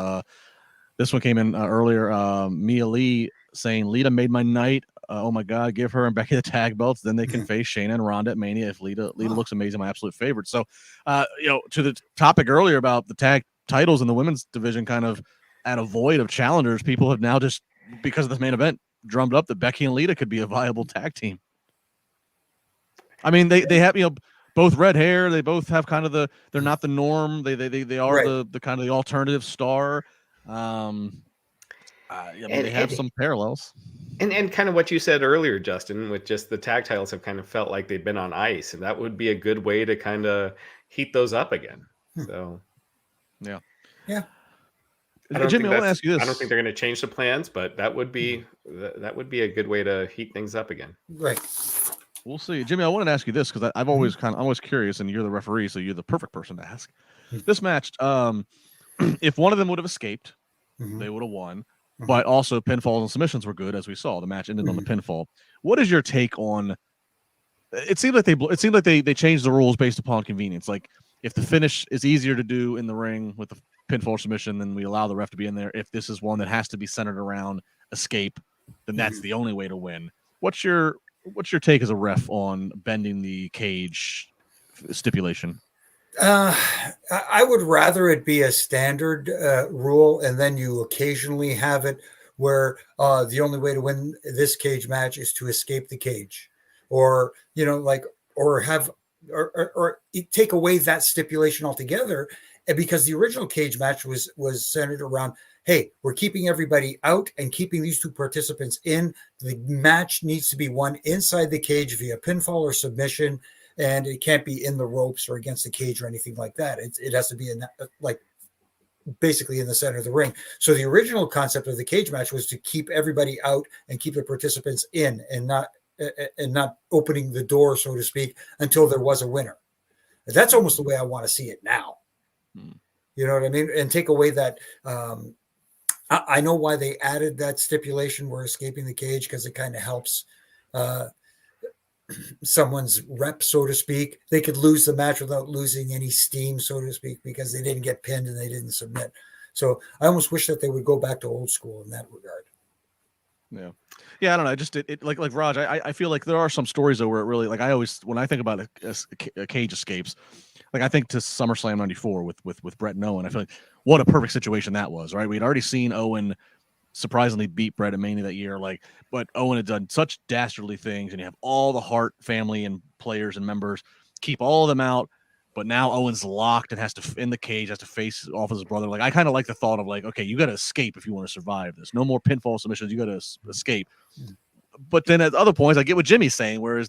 This one came in earlier. Mia Lee saying Lita made my night. Oh my God, give her and Becky the tag belts. Then they can face Shayna and Ronda at Mania if Lita looks amazing, my absolute favorite. So, to the topic earlier about the tag titles in the women's division, kind of at a void of challengers, people have now just, because of this main event, drummed up that Becky and Lita could be a viable tag team. I mean, they have both red hair. They both have kind of they're not the norm. They are the kind of the alternative star. They have some parallels. And kind of what you said earlier, Justin, with just the tag titles have kind of felt like they've been on ice, and that would be a good way to kind of heat those up again. So, yeah. Jimmy, I want to ask you this. I don't think they're going to change the plans, but that would be a good way to heat things up again. Right. We'll see. Jimmy, I wanted to ask you this because I'm always curious, and you're the referee, so you're the perfect person to ask. This match, if one of them would have escaped, they would have won. But also pinfalls and submissions were good, as we saw. The match ended on the pinfall. What is your take on? It seemed like they changed the rules based upon convenience. Like if the finish is easier to do in the ring with the pinfall submission, then we allow the ref to be in there. If this is one that has to be centered around escape, then that's the only way to win. What's your take as a ref on bending the cage stipulation? I would rather it be a standard rule, and then you occasionally have it where the only way to win this cage match is to escape the cage, or take away that stipulation altogether. And because the original cage match was centered around, hey, we're keeping everybody out and keeping these two participants in. The match needs to be won inside the cage via pinfall or submission, and it can't be in the ropes or against the cage or anything like that. It has to be basically in the center of the ring. So the original concept of the cage match was to keep everybody out and keep the participants in, and not opening the door, so to speak, until there was a winner. That's almost the way I want to see it now. You know what I mean? And take away that. I know why they added that stipulation where escaping the cage, because it kind of helps someone's rep, so to speak. They could lose the match without losing any steam, so to speak, because they didn't get pinned and they didn't submit. So I almost wish that they would go back to old school in that regard. Yeah, I don't know. Just like Raj, I feel like there are some stories though where it really, like, I always, when I think about a cage escapes, like I think to SummerSlam '94 with Brett and Owen. I feel like what a perfect situation that was, right? We'd already seen Owen surprisingly beat Brett at Mania that year, but Owen had done such dastardly things, and you have all the Hart family and players and members, keep all of them out, but now Owen's locked and has to, in the cage, has to face off his brother. Like, I kind of like the thought of, like, okay, you got to escape if you want to survive this. No more pinfall submissions. You got to escape. But then at other points, I get what Jimmy's saying, whereas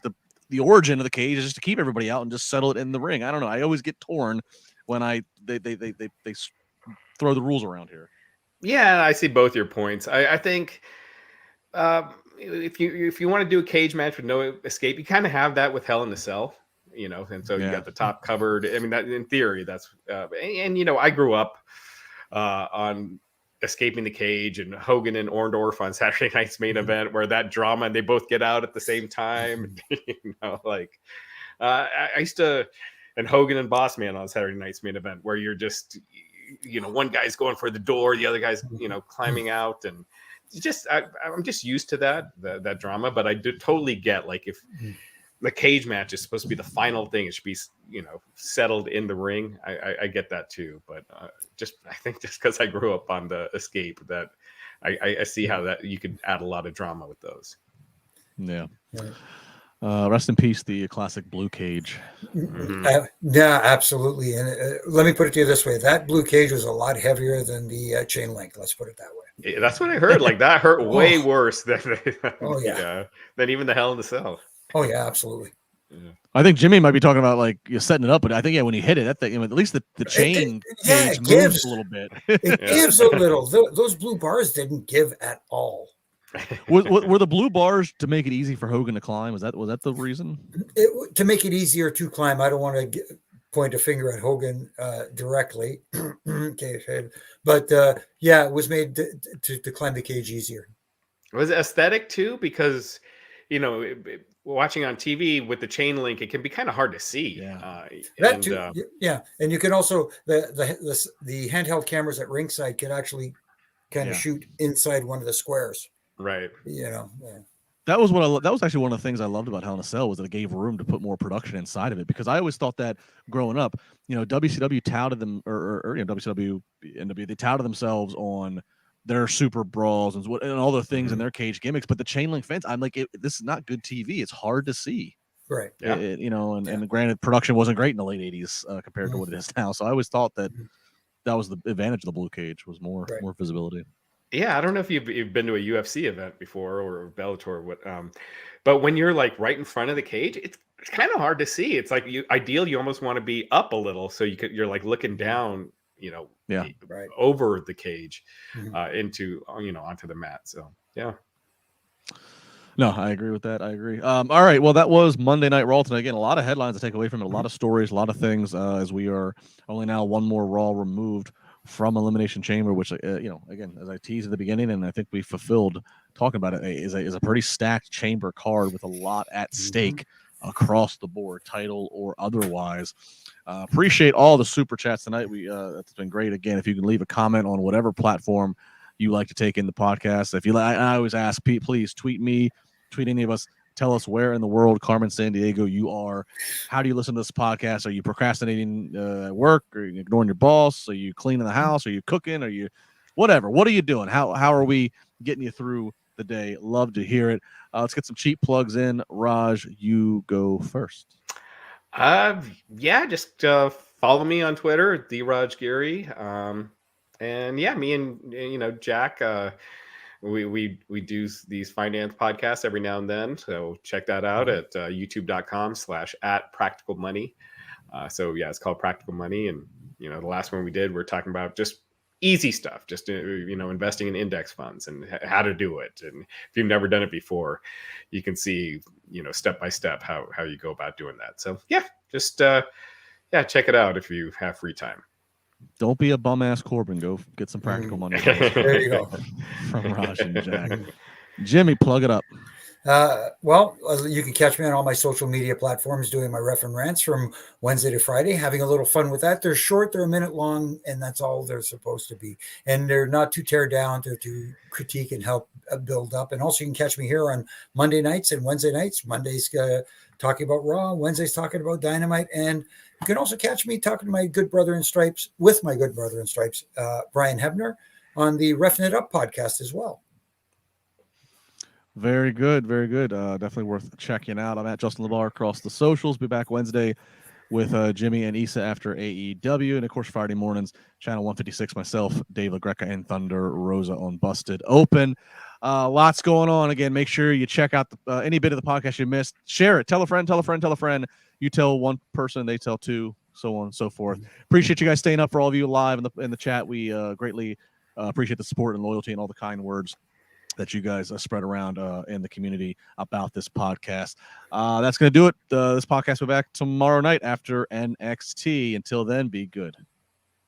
the origin of the cage is just to keep everybody out and just settle it in the ring. I don't know. I always get torn when they throw the rules around here. Yeah, I see both your points. I think if you want to do a cage match with no escape, you kind of have that with Hell in a Cell, and so you got the top covered. I mean, that in theory, that's and I grew up on escaping the cage and Hogan and Orndorff on Saturday Night's Main Event, where that drama and they both get out at the same time. I used to, and Hogan and Boss Man on Saturday Night's Main Event, where you're just, one guy's going for the door, the other guy's, climbing out, and I'm just used to that drama. But I do totally get, like, if the cage match is supposed to be the final thing, it should be, settled in the ring. I get that too, but I think just because I grew up on the escape, that I see how that you could add a lot of drama with those. Yeah. Rest in peace, the classic blue cage. Yeah, absolutely. And let me put it to you this way: that blue cage was a lot heavier than the chain link. Let's put it that way. Yeah, that's what I heard. Like, that hurt way worse than than even the Hell in the Cell. Oh yeah, absolutely. Yeah. I think Jimmy might be talking about, like, you're setting it up, but I think when he hit it, that thing, at least the chain cage moves a little bit. It gives a little. Those blue bars didn't give at all. Were the blue bars to make it easy for Hogan to climb? Was that the reason? To make it easier to climb. I don't want to point a finger at Hogan directly. Okay, but it was made to climb the cage easier. Was it aesthetic too? Because watching on TV with the chain link, it can be kind of hard to see. And you can also the handheld cameras at ringside can actually kind of shoot inside one of the squares. Right. That was actually one of the things I loved about Hell in a Cell, was that it gave room to put more production inside of it, because I always thought that growing up, WCW touted them, or WCW and NW, they touted themselves on their super brawls and all the things in their cage gimmicks, but the chain link fence, I'm like, this is not good TV. It's hard to see. Right. Yeah. And granted, production wasn't great in the late '80s compared to what it is now. So I always thought that was the advantage of the blue cage, was more visibility. Yeah, I don't know if you've been to a UFC event before, or Bellator, but when you're, like, right in front of the cage, it's kind of hard to see. It's like you almost want to be up a little so you're like looking down, over the cage, into onto the mat. So yeah. No, I agree with that. I agree. All right. Well, that was Monday Night Raw tonight. Again, a lot of headlines to take away from it, a lot of stories, a lot of things, as we are only now one more Raw removed from Elimination Chamber, which, again, as I teased at the beginning, and I think we fulfilled talking about it, is a pretty stacked chamber card with a lot at stake across the board, title or otherwise. Appreciate all the super chats tonight. It's been great. Again, if you can leave a comment on whatever platform you like to take in the podcast. If you like, I always ask, please tweet me, tweet any of us. Tell us where in the world, Carmen Sandiego, you are. How do you listen to this podcast? Are you procrastinating at work? Are you ignoring your boss? Are you cleaning the house? Are you cooking? Are you whatever? What are you doing? How are we getting you through the day? Love to hear it. Let's get some cheap plugs in. Raj, you go first. Just follow me on Twitter, the Raj Giri. And yeah, me and Jack, we do these finance podcasts every now and then. So check that out at youtube.com/@practicalmoney. So yeah, it's called Practical Money. And the last one we did, we're talking about just easy stuff, just investing in index funds and how to do it. And if you've never done it before, you can see step by step how you go about doing that. So yeah, just check it out if you have free time. Don't be a bum ass Corbin. Go get some practical money. There you go. From Raj and Jack. Jimmy, plug it up. You can catch me on all my social media platforms doing my ref and rants from Wednesday to Friday, having a little fun with that. They're short, they're a minute long, and that's all they're supposed to be. And they're not too tear down, to critique and help build up. And also you can catch me here on Monday nights and Wednesday nights. Mondays talking about Raw, Wednesdays talking about Dynamite, and you can also catch me talking to my good brother in stripes, Brian Hebner, on the Refing It Up podcast as well. Very good. Very good. Definitely worth checking out. I'm at Justin LaBar across the socials. Be back Wednesday with Jimmy and Issa after AEW. And, of course, Friday mornings, Channel 156, myself, Dave LaGreca, and Thunder Rosa on Busted Open. Lots going on. Again, make sure you check out any bit of the podcast you missed. Share it. Tell a friend, tell a friend, tell a friend. You tell one person, they tell two, so on and so forth. Appreciate you guys staying up, for all of you live in the chat. We greatly appreciate the support and loyalty and all the kind words that you guys spread around in the community about this podcast. That's going to do it. This podcast will be back tomorrow night after NXT. Until then, be good.